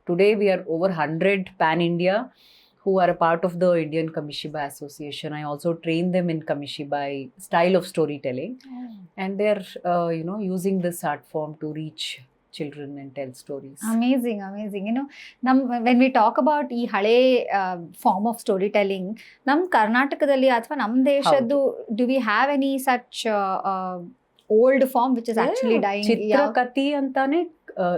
Today we are over 100 pan-India who are a part of the Indian Kamishibai Association. I also train them in Kamishibai style of storytelling. And they're, using this art form to reach children and tell stories. Amazing. When we talk about ಈ ಹಳೆ form of story telling, ನಮ್ಮ ಕರ್ನಾಟಕದಲ್ಲಿ ಅಥವಾ ನಮ್ಮ ದೇಶದ್ದು, do we have any such old form which is actually dying? Chitrakathi ಅಂತಾನೆ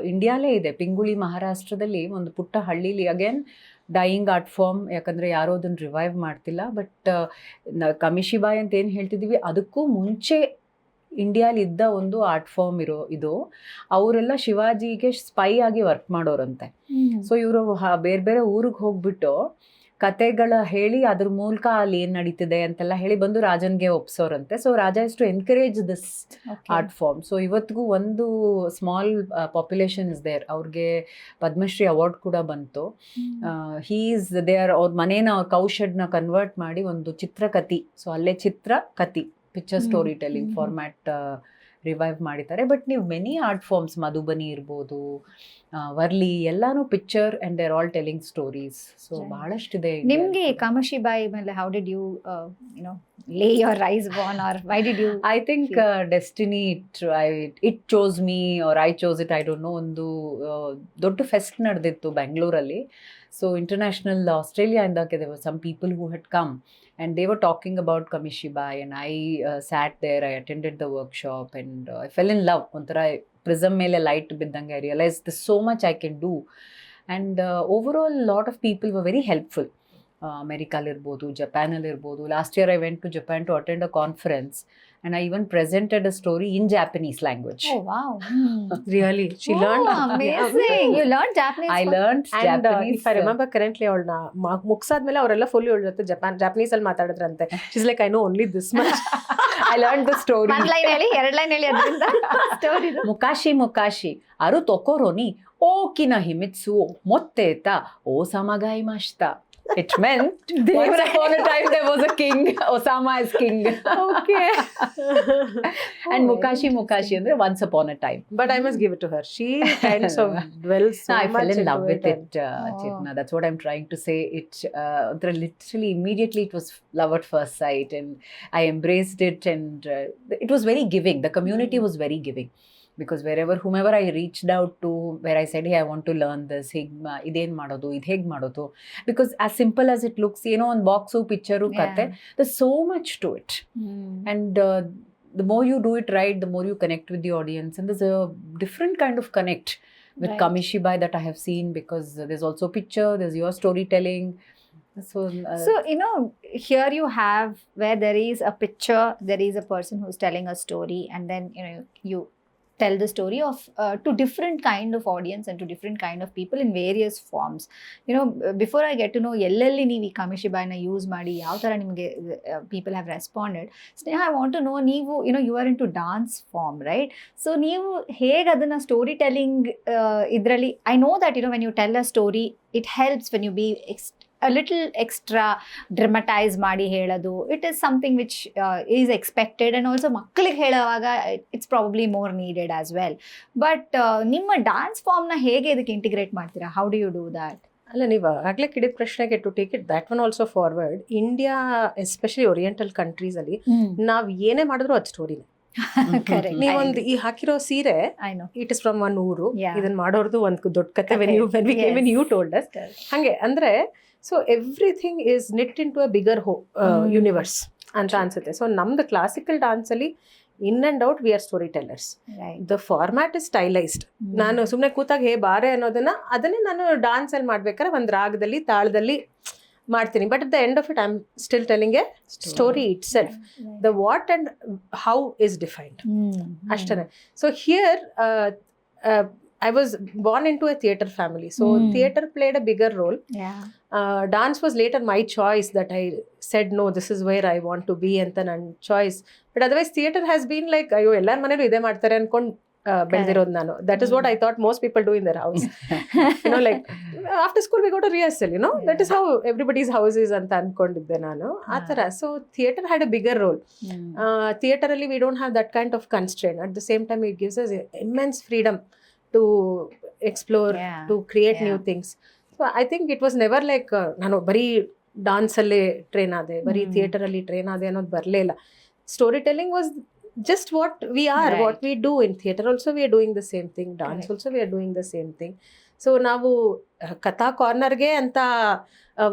ಇಂಡಿಯಾಲೇ ಇದೆ. ಪಿಂಗುಳಿ ಮಹಾರಾಷ್ಟ್ರದಲ್ಲಿ ಒಂದು ಪುಟ್ಟ ಹಳ್ಳಿಲಿ ಅಗೇನ್ ಡೈಯಿಂಗ್ ಆರ್ಟ್ ಫಾರ್ಮ್. ಯಾಕಂದರೆ ಯಾರೋ ಅದನ್ನು ರಿವೈವ್ ಮಾಡ್ತಿಲ್ಲ. ಬಟ್ ಕಮಿಷಿಬಾಯ್ ಅಂತ ಏನು ಹೇಳ್ತಿದ್ದೀವಿ, ಅದಕ್ಕೂ ಮುಂಚೆ ಇಂಡಿಯಾಲಿದ್ದ ಒಂದು ಆರ್ಟ್ ಫಾರ್ಮ್ ಇದು. ಅವರೆಲ್ಲ ಶಿವಾಜಿಗೆ ಸ್ಪೈ ಆಗಿ ವರ್ಕ್ ಮಾಡೋರಂತೆ. ಸೊ ಇವರು ಬೇರೆ ಬೇರೆ ಊರಿಗೆ ಹೋಗ್ಬಿಟ್ಟು ಕತೆಗಳ ಹೇಳಿ ಅದ್ರ ಮೂಲಕ ಅಲ್ಲಿ ಏನು ನಡೀತಿದೆ ಅಂತೆಲ್ಲ ಹೇಳಿ ಬಂದು ರಾಜನ್ಗೆ ಒಪ್ಸೋರಂತೆ. ಸೊ ರಾಜ is to encourage this art form. So ಇವತ್ತಿಗೂ ಒಂದು ಸ್ಮಾಲ್ ಪಾಪ್ಯುಲೇಷನ್ ಇಸ್ ದೇರ್. ಅವ್ರಿಗೆ ಪದ್ಮಶ್ರೀ ಅವಾರ್ಡ್ ಕೂಡ ಬಂತು. ಅವ್ರ ಮನೇನ ಕೌಶಡ್ನ ಕನ್ವರ್ಟ್ ಮಾಡಿ ಒಂದು ಚಿತ್ರಕಥಿ, ಸೊ ಅಲ್ಲೇ Chitrakathi picture story telling format revive ಮಾಡಿದ್ದಾರೆ. ಬಟ್ ನೀವು ಮೆನಿ ಆರ್ಟ್ ಫಾರ್ಮ್ಸ್, ಮಧುಬನಿ ಇರ್ಬೋದು, ವರ್ಲಿ, ಎಲ್ಲಾನು picture and there all telling stories. So ಬಹಳಷ್ಟಿದೆ. ನಿಮ್ಗೆ ಕಮಿಷಿಬಾಯ್ ಮೇಲೆ how did you lay your eyes on, or why did you? I think destiny it chose me, or I chose it, I don't know. ಒಂದು ದೊಡ್ಡ fest ನಡೆದಿತ್ತು ಬೆಂಗಳೂರಲ್ಲಿ. So international ಆಸ್ಟ್ರೇಲಿಯಾದಿಂದ there were some people who had come and they were talking about Kamishibai, and I sat there, I attended the workshop, and I fell in love. ಒಂಥರ prism ಮೇಲೆ light ಬಿದ್ದಂಗೆ. I realized there's so much I can do, and overall lot of people were very helpful. ಅಮೆರಿಕಲ್ಲಿರ್ಬೋದು, ಜಪಾನಲ್ಲಿರ್ಬೋದು. Last year I went to Japan to attend a conference, and I even presented a story in Japanese language. Oh wow. Really? She learned? Amazing. You learned Japanese? I learned Japanese. If I remember correctly, ಅವಳನ್ನ ಮುಗ್ಸಾದ್ಮೇಲೆ ಅವರೆಲ್ಲ full ಇವಳ ಜೊತೆ Japanese ಅಲ್ಲಿ ಮಾತಾಡಿದ್ರಂತೆ. She's like, I know only this much. I learned the story. One line ಹೇಳಿ, 2 line ಹೇಳಿ ಅದರಿಂದ story. ಮುಕಾಶಿ ಅರು ತೊಕೊರೋನಿ ಓಕಿನ ಹಿಮಿತ್ಸು ಮೊತ್ತೇತ ಓ ಸಮಗಾಯಿಮಾಶ್ತಾ. It meant once upon a time there was a king. Osama is king. Okay. And Mukashi andre once upon a time. But I must give it to her. She kind of dwells so I much fell in love with and it, Chetna. That's what I'm trying to say. It literally immediately it was love at first sight, and I embraced it, and it was very giving. The community was very giving. Because whomever I reached out to, where I said, hey, I want to learn this, idén ಮಾಡೋದು, ಇದು ಹೇಗೆ ಮಾಡೋದು, because as simple as it looks, ಒಂದು box, picture, ಕತೆ, there's so much to it. And the more you do it right, the more you connect with the audience, and there's a different kind of connect with Right. Kamishibai that I have seen, because there's also picture, there's your storytelling. So, So, here you have where there is a picture, there is a person who's telling a story, and then, you tell the story of to different kind of audience and to different kind of people in various forms. Before I get to know ಎಲ್ಲೆಲ್ಲಿ ನೀವು ಈ ಕಮಿಷಿಬಾಯ್ನ use ಮಾಡಿ ಯಾವ ಥರ ನಿಮಗೆ people have responded, Sneha, I want to know, ನೀವು you are in to dance form, right? So ನೀವು ಹೇಗೆ ಅದನ್ನು ಸ್ಟೋರಿ ಟೆಲ್ಲಿಂಗ್ ಇದರಲ್ಲಿ, I know that when you tell a story it helps when you be a little extra dramatize ಮಾಡಿ ಹೇಳೋದು. It is something which is expected, and also ಮಕ್ಕಳಿಗೆ ಹೇಳುವಾಗ it's probably more needed as well. But ನಿಮ್ಮ dance ಫಾರ್ಮ್ನ ಹೇಗೆ ಇದಕ್ಕೆ integrate ಮಾಡ್ತೀರಾ? How do you do that? ಅಲ್ಲ, ನೀವು ಆಗಲೇ ಕೇಳಿದ ಪ್ರಶ್ನೆಗೆ to take it that one also forward, India especially oriental ಕಂಟ್ರೀಸಲ್ಲಿ ನಾವು ಏನೇ ಮಾಡಿದ್ರು ಅದು ಸ್ಟೋರಿನೇ. ನೀವೊಂದು ಈ ಹಾಕಿರೋ ಸೀರೆ, ಇಟ್ ಇಸ್ ಫ್ರಮ್ ಒನ್ ಊರು, ಇದನ್ನ ಮಾಡೋರ್ದು ಒಂದು ದೊಡ್ಡ ಕತೆ, ವೆನ್ ಯು ಟೋಲ್ಡ್ ಅಸ್ ಹಂಗೆ ಅಂದ್ರೆ. So everything is knit in to a bigger universe ಅಂತ ಅನ್ಸುತ್ತೆ. ಸೊ ನಮ್ದು ಕ್ಲಾಸಿಕಲ್ ಡಾನ್ಸಲ್ಲಿ in and out we are story tellers. The format is stylised. ನಾನು ಸುಮ್ಮನೆ ಕೂತಾಗ ಹೇ ಬಾರೆ ಅದನ್ನೇ ನಾನು ಡಾನ್ಸಲ್ಲಿ ಮಾಡ್ಬೇಕಾದ್ರೆ ಒಂದು ರಾಗದಲ್ಲಿ ತಾಳದಲ್ಲಿ ಮಾಡ್ತೀನಿ. But at the end of it I am still telling a story itself. The what and how is defined ಅಷ್ಟೇ. So here I was born into a theatre family, so theatre played a bigger role. Dance was later my choice, that I said no, this is where I want to be anta nan choice. But otherwise theatre has been like, ayo ellar manelu ide ಮಾಡ್ತಾರೆ ಅನ್ಕೊಂಡು ಬೆಳೆದಿರೋದು ನಾನು. That is what I thought most people do in their house. Like after school we go to rehearsal, that is how everybody's house is anta ಅನ್ಕೊಂಡಿದ್ದೆ ನಾನು ಆ ಥರ. So theatre had a bigger role. Theatre ಅಲ್ಲಿ we don't have that kind of constraint. At the same time it gives us immense freedom to explore, to create new things. So I think it was never like ನಾನು ಬರೀ ಡಾನ್ಸಲ್ಲೇ train ಆದೆ, ಬರೀ ಥಿಯೇಟರಲ್ಲಿ train ಆದೆ ಅನ್ನೋದು ಬರಲೇ ಇಲ್ಲ. Story telling was just what we are, what we do. In theatre also we are doing the same thing, dance also we are doing the same thing. So ನಾವು ಕಥಾ ಕಾರ್ನರ್ಗೆ ಅಂತ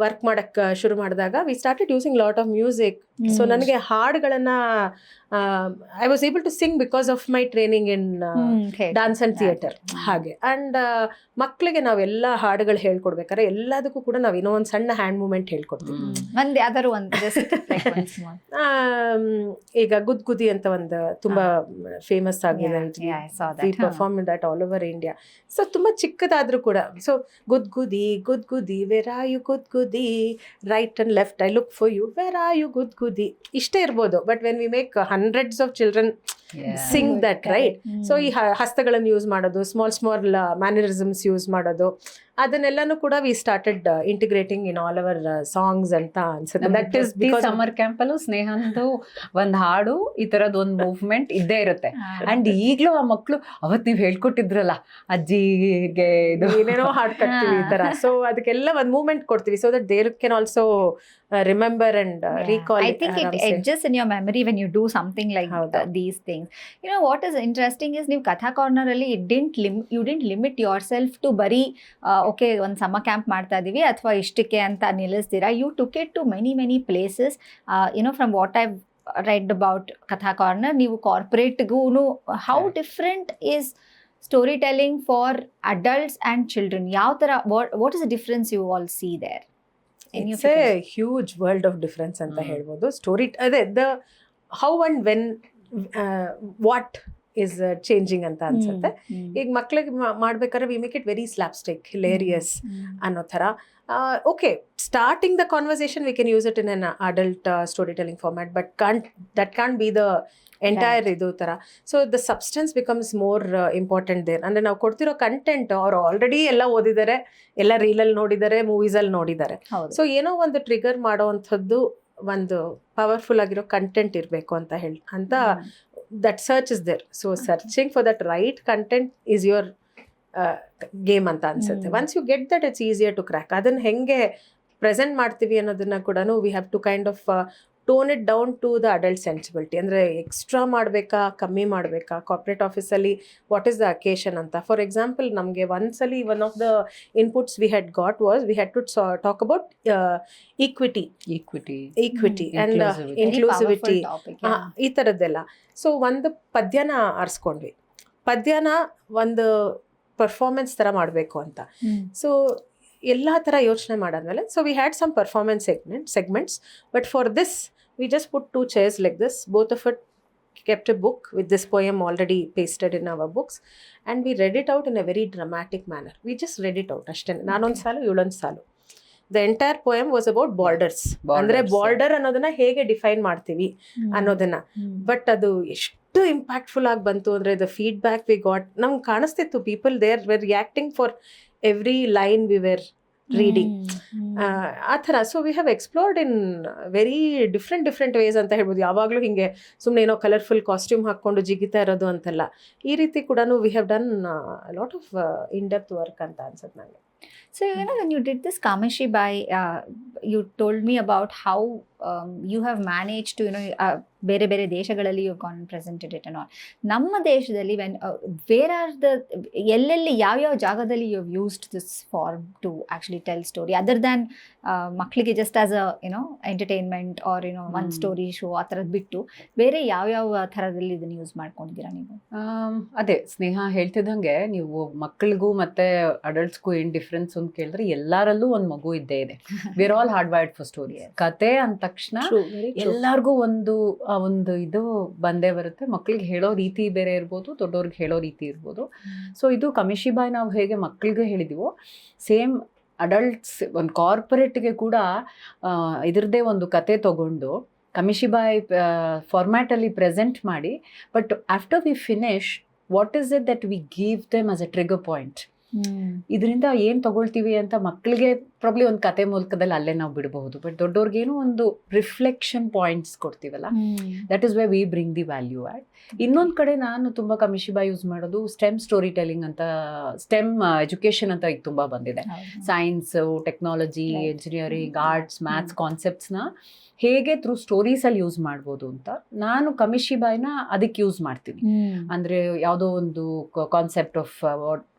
ವರ್ಕ್ ಮಾಡಕ್ಕೆ ಶುರು ಮಾಡಿದಾಗ we started using lot of music. So ನನಗೆ ಹಾಡುಗಳನ್ನ I was able to sing because of my training in dance and theatre. ಹಾಗೆ and ಮಕ್ಕಳಿಗೆ ನಾವೆಲ್ಲ ಹಾಡುಗಳು ಹೇಳ್ಕೊಡ್ಬೇಕಾದ್ರೆ ಎಲ್ಲದಕ್ಕೂ ಕೂಡ ನಾವು ಏನೋ ಒಂದು ಸಣ್ಣ ಹ್ಯಾಂಡ್ ಮೂವ್ಮೆಂಟ್ ಹೇಳ್ಕೊಡ್ತೀವಿ. ಈಗ ಗುದ್ಗುದಿ ಅಂತ ಒಂದು ತುಂಬಾ ಫೇಮಸ್ ಆಗಿದೆ, perform that all over India. So ತುಂಬಾ ಚಿಕ್ಕದಾದ್ರೂ ಕೂಡ, so gudgudi gudgudi where are you gudgudi, right and left I look for you, where are you gudgudi, ಇಷ್ಟೇ ಇರ್ಬೋದು. But when we make hundreds of children sing that, right? So ಈ ಹಸ್ತಗಳನ್ನು use ಮಾಡೋದು, small mannerisms use ಮಾಡೋದು, ಅದನ್ನೆಲ್ಲಾನು ಕೂಡ we started integrating in all our songs ಅಂತ ಅನ್ಸುತ್ತೆ. That is because summer camp ಅಲ್ಲೂ ಸ್ನೇಹಂದು ಒಂದ್ ಹಾಡು ಈ ತರದ್ ಒಂದ್ ಮೂವ್ಮೆಂಟ್ ಇದ್ದೇ ಇರುತ್ತೆ. ಅಂಡ್ ಈಗ್ಲೂ ಆ ಮಕ್ಳು ಅವತ್ ನೀವ್ ಹೇಳ್ಕೊಟ್ಟಿದ್ರಲ್ಲ ಅಜ್ಜಿಗೆ ಏನೇನೋ ಹಾಡ್ ಕಟ್ತೀವಿ ಈ ತರ. ಸೊ ಅದಕ್ಕೆಲ್ಲ ಒಂದ್ ಮೂವ್ಮೆಂಟ್ ಕೊಡ್ತೀವಿ, so that they can also remember and recall. I think it edges in your memory when you do something like these things. What is interesting is ನೀವು ಕಥಾ ಕಾರ್ನರ್ ಅಲ್ಲಿ you didn't limit yourself to ಬರೀ okay ಒಂದು summer camp ಮಾಡ್ತಾ ಇದೀವಿ ಅಥವಾ ಇಷ್ಟಕ್ಕೆ ಅಂತ ನಿಲ್ಲಿಸ್ತೀರಾ. You took it to many places. From what I've read about ಕಥಾ ಕಾರ್ನರ್, ನೀವು ಕಾರ್ಪೊರೇಟ್ಗೂ how different is storytelling for adults and children? ಯಾವ ತರ, what is the difference you all see there? It's a huge world of difference ಅಂತ ಹೇಳ್ಬೋದು. Story ಅದೇ the how and when what is changing ಅಂತ ಅನ್ಸುತ್ತೆ. ಈಗ ಮಕ್ಳಿಗೆ ಮಾಡ್ಬೇಕಾದ್ರೆ we make it very slapstick, hilarious ಅನ್ನೋ ಥರ. Okay, starting the conversation we can use it in an adult story telling format, but that can't be the entire ಇದು ಥರ. So the substance becomes more important there. ಅಂದರೆ ನಾವು ಕೊಡ್ತಿರೋ content ಅವ್ರು already ಎಲ್ಲ ಓದಿದ್ದಾರೆ, ಎಲ್ಲ ರೀಲಲ್ಲಿ ನೋಡಿದ್ದಾರೆ, ಮೂವೀಸಲ್ಲಿ ನೋಡಿದ್ದಾರೆ. ಸೊ ಏನೋ ಒಂದು ಟ್ರಿಗರ್ ಮಾಡೋ ಅಂಥದ್ದು ಒಂದು ಪವರ್ಫುಲ್ ಆಗಿರೋ ಕಂಟೆಂಟ್ ಇರಬೇಕು ಅಂತ that search is there. So searching for that right content is your game ಅಂತ ಅನ್ಸುತ್ತೆ. Once you get that it's easier to crack. ಅದನ್ನು ಹೆಂಗೆ ಪ್ರೆಸೆಂಟ್ ಮಾಡ್ತೀವಿ ಅನ್ನೋದನ್ನ ಕೂಡ we have to kind of tone it down to the adult sensibility. ಅಂದರೆ extra ಮಾಡಬೇಕಾ, ಕಮ್ಮಿ ಮಾಡಬೇಕಾ, ಕಾರ್ಪೊರೇಟ್ ಆಫೀಸಲ್ಲಿ ವಾಟ್ ಈಸ್ ದ ಅಕೇಶನ್ ಅಂತ. ಫಾರ್ ಎಕ್ಸಾಂಪಲ್, ನಮಗೆ ಒಂದ್ಸಲಿ one of the inputs we had got was we had to talk about equity and inclusivity, ಈ ಥರದ್ದೆಲ್ಲ. ಸೊ ಒಂದು ಪದ್ಯನ ಆರಿಸ್ಕೊಂಡ್ವಿ. ಪದ್ಯನ ಒಂದು ಪರ್ಫಾರ್ಮೆನ್ಸ್ ಥರ ಮಾಡಬೇಕು ಅಂತ. ಸೊ ಎಲ್ಲ ಥರ ಯೋಚನೆ ಮಾಡಾದ್ಮೇಲೆ so we had some performance segments but for this we just put 2 chairs like this, both of it kept a book with this poem already pasted in our books, and we read it out in a very dramatic manner. We just read it out ಅಷ್ಟೇ, ನಾನೊಂದು ಸಾಲು ಇವಳೊಂದು ಸಾಲು. The entire poem was about borders. ಅಂದ್ರೆ border ಅನ್ನೋದನ್ನ ಹೇಗೆ define ಮಾಡ್ತೀವಿ ಅನ್ನೋದನ್ನ. But ಅದು ಎಷ್ಟು ಇಂಪ್ಯಾಕ್ಟ್ಫುಲ್ ಆಗಿ ಬಂತು ಅಂದ್ರೆ ದ ಫೀಡ್ಬ್ಯಾಕ್ ವಿ ಗಾಟ್, ನಮ್ಗೆ ಕಾಣಿಸ್ತಿತ್ತು people there were reacting for every line we were reading ಆ ಥರ. So we have explored in very different ways ಅಂತ ಹೇಳ್ಬೋದು. ಯಾವಾಗಲೂ ಹಿಂಗೆ ಸುಮ್ಮನೆ ಏನೋ ಕಲರ್ಫುಲ್ ಕಾಸ್ಟ್ಯೂಮ್ ಹಾಕ್ಕೊಂಡು ಜಿಗಿತಾ ಇರೋದು ಅಂತಲ್ಲ, ಈ ರೀತಿ ಕೂಡ we have done lot of in depth work ಅಂತ ಅನ್ಸುತ್ತೆ ನನಗೆ. So, when you did this Kamishi Bai, you told me about how you have managed to, ಬೇರೆ ಬೇರೆ ದೇಶಗಳಲ್ಲಿ you can presented it and all. ನಮ್ಮ ದೇಶದಲ್ಲಿ ವೇರ್ ಆರ್ ದ ಎಲ್ಲೆಲ್ಲಿ ಯಾವ್ಯಾವ ಜಾಗದಲ್ಲಿ you have used this form to actually tell story other than ಮಕ್ಕಳಿಗೆ just as a entertainment or ಒಂದು ಸ್ಟೋರಿ ಶೋ ಆ ಥರದ್ದು ಬಿಟ್ಟು ಬೇರೆ ಯಾವ್ಯಾವ ಥರದಲ್ಲಿ ಇದನ್ನು ಯೂಸ್ ಮಾಡ್ಕೊಂಡಿದ್ದೀರಾ ನೀವು? ಅದೇ ಸ್ನೇಹ ಹೇಳ್ತಿದ್ದಂಗೆ, ನೀವು ಮಕ್ಕಳಿಗೂ ಮತ್ತೆ ಅಡಲ್ಟ್ಸ್ಗೂ ಏನು ಡಿಫ್ರೆನ್ಸ್ ಅಂತ ಕೇಳಿದ್ರೆ ಎಲ್ಲರಲ್ಲೂ ಒಂದು ಮಗು ಇದ್ದೇ ಇದೆ. Where all hardwired for story. ಕತೆ ಅಂದ ತಕ್ಷಣ ಎಲ್ಲರಿಗೂ ಒಂದು ಇದು ಬಂದೇ ಬರುತ್ತೆ. ಮಕ್ಕಳಿಗೆ ಹೇಳೋ ರೀತಿ ಬೇರೆ ಇರ್ಬೋದು, ದೊಡ್ಡವ್ರಿಗೆ ಹೇಳೋ ರೀತಿ ಇರ್ಬೋದು. ಸೊ ಇದು ಕಮಿಷಿ ಬಾಯ್ ನಾವು ಹೇಗೆ ಮಕ್ಕಳಿಗೆ ಹೇಳಿದೀವೋ ಸೇಮ್ ಅಡಲ್ಟ್ಸ್ ಒಂದು ಕಾರ್ಪೊರೇಟ್ಗೆ ಕೂಡ ಇದ್ರದ್ದೇ ಒಂದು ಕತೆ ತಗೊಂಡು ಕಮಿಷಿ ಬಾಯ್ ಫಾರ್ಮ್ಯಾಟಲ್ಲಿ ಪ್ರೆಸೆಂಟ್ ಮಾಡಿ, but after V finish what is it that we give them as a trigger point. ಇದರಿಂದ ಏನು ತಗೊಳ್ತೀವಿ ಅಂತ ಮಕ್ಕಳಿಗೆ ಪ್ರಾಬ್ಲಿ ಒಂದು ಕತೆ ಮೂಲಕದಲ್ಲಿ ಅಲ್ಲೇ ನಾವು ಬಿಡಬಹುದು, ಬಟ್ ದೊಡ್ಡವ್ರಿಗೇನು ಒಂದು ರಿಫ್ಲೆಕ್ಷನ್ ಪಾಯಿಂಟ್ಸ್ ಕೊಡ್ತೀವಲ್ಲ, that is why we bring the value add. ಇನ್ನೊಂದು ಕಡೆ ನಾನು ತುಂಬ ಕಮಿಷಿ ಬಾಯ್ ಯೂಸ್ ಮಾಡೋದು ಸ್ಟೆಮ್ ಸ್ಟೋರಿ ಟೆಲ್ಲಿಂಗ್ ಅಂತ, ಸ್ಟೆಮ್ ಎಜುಕೇಷನ್ ಅಂತ ಈಗ ತುಂಬ ಬಂದಿದೆ. Science, technology, engineering, arts, maths ಕಾನ್ಸೆಪ್ಟ್ಸ್ನ ಹೇಗೆ ಥ್ರೂ ಸ್ಟೋರೀಸಲ್ಲಿ ಯೂಸ್ ಮಾಡ್ಬೋದು ಅಂತ ನಾನು ಕಮಿಷಿ ಬಾಯ್ನ ಅದಕ್ಕೆ ಯೂಸ್ ಮಾಡ್ತೀನಿ. ಅಂದರೆ ಯಾವುದೋ ಒಂದು ಕಾನ್ಸೆಪ್ಟ್ ಆಫ್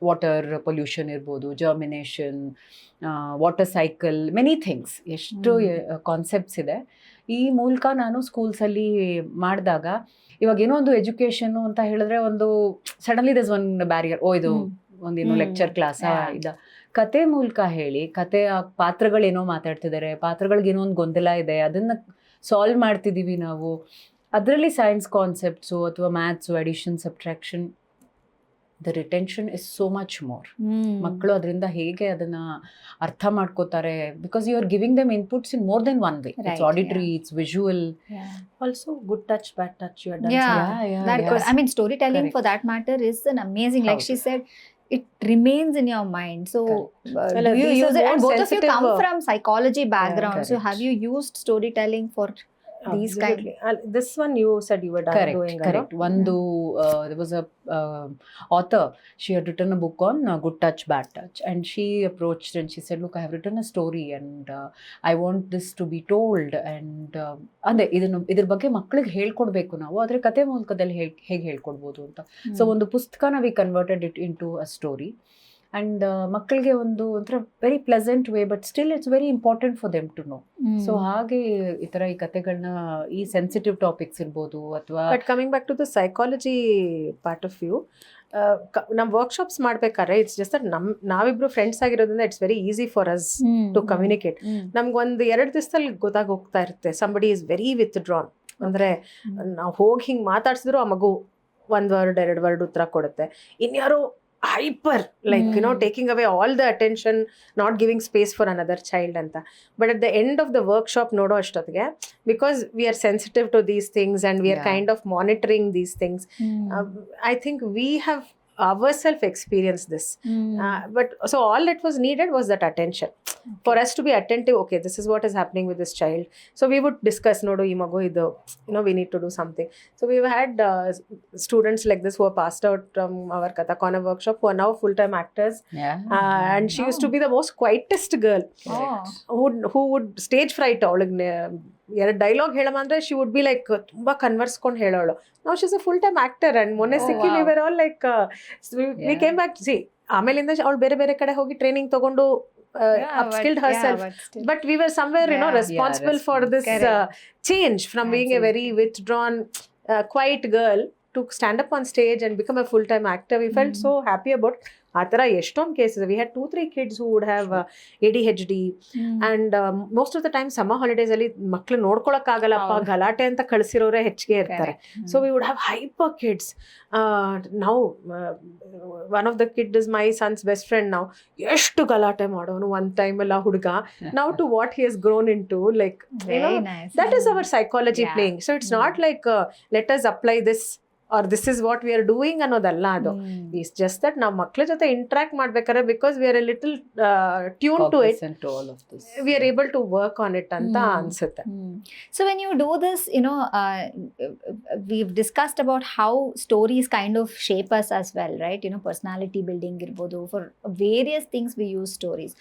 ವಾಟರ್ ಪೊಲ್ಯೂಷನ್ ಇರ್ಬೋದು, germination, water cycle, many things, ಎಷ್ಟು ಕಾನ್ಸೆಪ್ಟ್ಸ್ ಇದೆ. ಈ ಮೂಲಕ ನಾನು ಸ್ಕೂಲ್ಸಲ್ಲಿ ಮಾಡಿದಾಗ ಇವಾಗ ಏನೋ ಒಂದು ಎಜುಕೇಷನ್ನು ಅಂತ ಹೇಳಿದ್ರೆ ಒಂದು ಸಡನ್ಲಿ ದಸ್ ಒನ್ ಬ್ಯಾರಿಯರ್, ಇದು ಒಂದೇನೋ ಲೆಕ್ಚರ್ ಕ್ಲಾಸ ಇದೆ. ಕತೆ ಮೂಲಕ ಹೇಳಿ, ಕತೆ ಪಾತ್ರಗಳೇನೋ ಮಾತಾಡ್ತಿದ್ದಾರೆ, ಪಾತ್ರಗಳಿಗೇನೋ ಒಂದು ಗೊಂದಲ ಇದೆ, ಅದನ್ನು ಸಾಲ್ವ್ ಮಾಡ್ತಿದ್ದೀವಿ ನಾವು. ಅದರಲ್ಲಿ ಸೈನ್ಸ್ ಕಾನ್ಸೆಪ್ಟ್ಸು ಅಥವಾ maths, addition, subtraction, the retention is so much more. ಮಕ್ಕಳು ಅದರಿಂದ ಹೇಗೆ ಅದನ್ನು ಅರ್ಥ ಮಾಡ್ಕೋತಾರೆ, because you are giving them inputs in more than one way. It's auditory, it's visual, also good touch, bad touch. I mean, storytelling for that matter is an amazing, like she said, it remains in your mind. So you use it, and both of you come from psychology background. So have you used storytelling for these kind? This one you said you were doing. Correct. There was a author. She had written a book on good touch, bad touch, and she approached and she said, "Look, I have written a story, and I want this to be told." And ಅದೇ ಇದ್ರ ಬಗ್ಗೆ ಮಕ್ಕಳಿಗೆ ಹೇಳ್ಕೊಡ್ಬೇಕು ನಾವು, ಆದರೆ ಕತೆ ಮೂಲಕದಲ್ಲಿ ಹೇಗೆ ಹೇಳ್ಕೊಡ್ಬೋದು ಅಂತ. ಸೊ ಒಂದು ಪುಸ್ತಕನ we converted it into a story. And ಮಕ್ಕಳಿಗೆ ಒಂಥರ very pleasant way, but still it's very important for them to know. So ಹಾಗೆ ಈ ಥರ ಈ ಕತೆಗಳನ್ನ, ಈ ಸೆನ್ಸಿಟಿವ್ ಟಾಪಿಕ್ಸ್ ಇರ್ಬೋದು ಅಥವಾ. But coming back to the psychology part of view, ನಮ್ಮ ವರ್ಕ್ಶಾಪ್ಸ್ ಮಾಡ್ಬೇಕಾದ್ರೆ ಇಟ್ಸ್ ಜಸ್ಟ್ ದಟ್ ನಾವಿಬ್ರು ಫ್ರೆಂಡ್ಸ್ ಆಗಿರೋದ್ರಿಂದ it's very easy for us to communicate. ನಮ್ಗೊಂದು 2 ದಿವಸದಲ್ಲಿ ಗೊತ್ತಾಗೋಗ್ತಾ ಇರುತ್ತೆ somebody is very withdrawn. ಅಂದರೆ ನಾವು ಹೋಗಿ ಹಿಂಗೆ ಮಾತಾಡ್ಸಿದ್ರು ಆ ಮಗು 1 ವರ್ಡ್ 2 ವರ್ಡ್ ಉತ್ತರ ಕೊಡುತ್ತೆ. ಇನ್ಯಾರೋ hyper, like taking away all the attention, not giving space for another child anta. But at the end of the workshop nodo ashtottige, because we are sensitive to these things and we are kind of monitoring these things, I think we have ourselves experienced this. But so all that was needed was that attention, for us to be attentive. Okay, this is what is happening with this child. So we would discuss, nodo ee magu idu, we need to do something. So we've had students like this who are passed out from our Kathakana workshop, who are now full-time actors. And she used to be the most quietest girl, who would stage fright ಅವಳಿಗೆ 2 dialogue ಹೇಳಮಂದ್ರೆ she would be like ತುಂಬಾ ಕನ್ವರ್ಸ್ಕೊಂಡು ಹೇಳೋಳು. Now she is a full time actor and ಮೊನ್ನೆ ಸಿಕ್ಕಿ we were all like we came back. See ಆಮೇಲಿಂದ ಅವಳು ಬೇರೆ ಕಡೆ ಹೋಗಿ ಟ್ರೈನಿಂಗ್ ತಗೊಂಡು upskilled herself, but we were somewhere responsible for this change from being a very withdrawn quiet girl to stand up on stage and become a full-time actor. We felt so happy about ಆ ಥರ ಎಷ್ಟೊಂದು cases. We had 2-3 kids who would have ADHD and most of the time summer holidays ಅಲ್ಲಿ ಮಕ್ಳು ನೋಡ್ಕೊಳಕ್ಕಾಗಲ್ಲಪ್ಪ ಗಲಾಟೆ ಅಂತ ಕಳಿಸಿರೋರೇ ಹೆಚ್ಚಿಗೆ ಇರ್ತಾರೆ. So we would have hyper kids. Now one of the kid is my son's best friend now. ಎಷ್ಟು ಗಲಾಟೆ ಮಾಡೋನು one time ಎಲ್ಲ ಹುಡುಗ. Now to what he has grown into, like you know, Very nice. that is our psychology playing. So it's not like let us apply this or this is what we are doing ಅನ್ನೋದಲ್ಲ ಅದು. It's just that ನಾವು ಮಕ್ಳ ಜೊತೆ interact ಮಾಡ್ಬೇಕಾದ್ರೆ because we are a little tuned to it, cognizant to all of this. we are able to work on it ಅಂತ ಅನ್ಸುತ್ತೆ. So when you do this, you know, we've discussed about how stories kind of shape us as well, right? You know, personality building irbodu, for various things we use stories.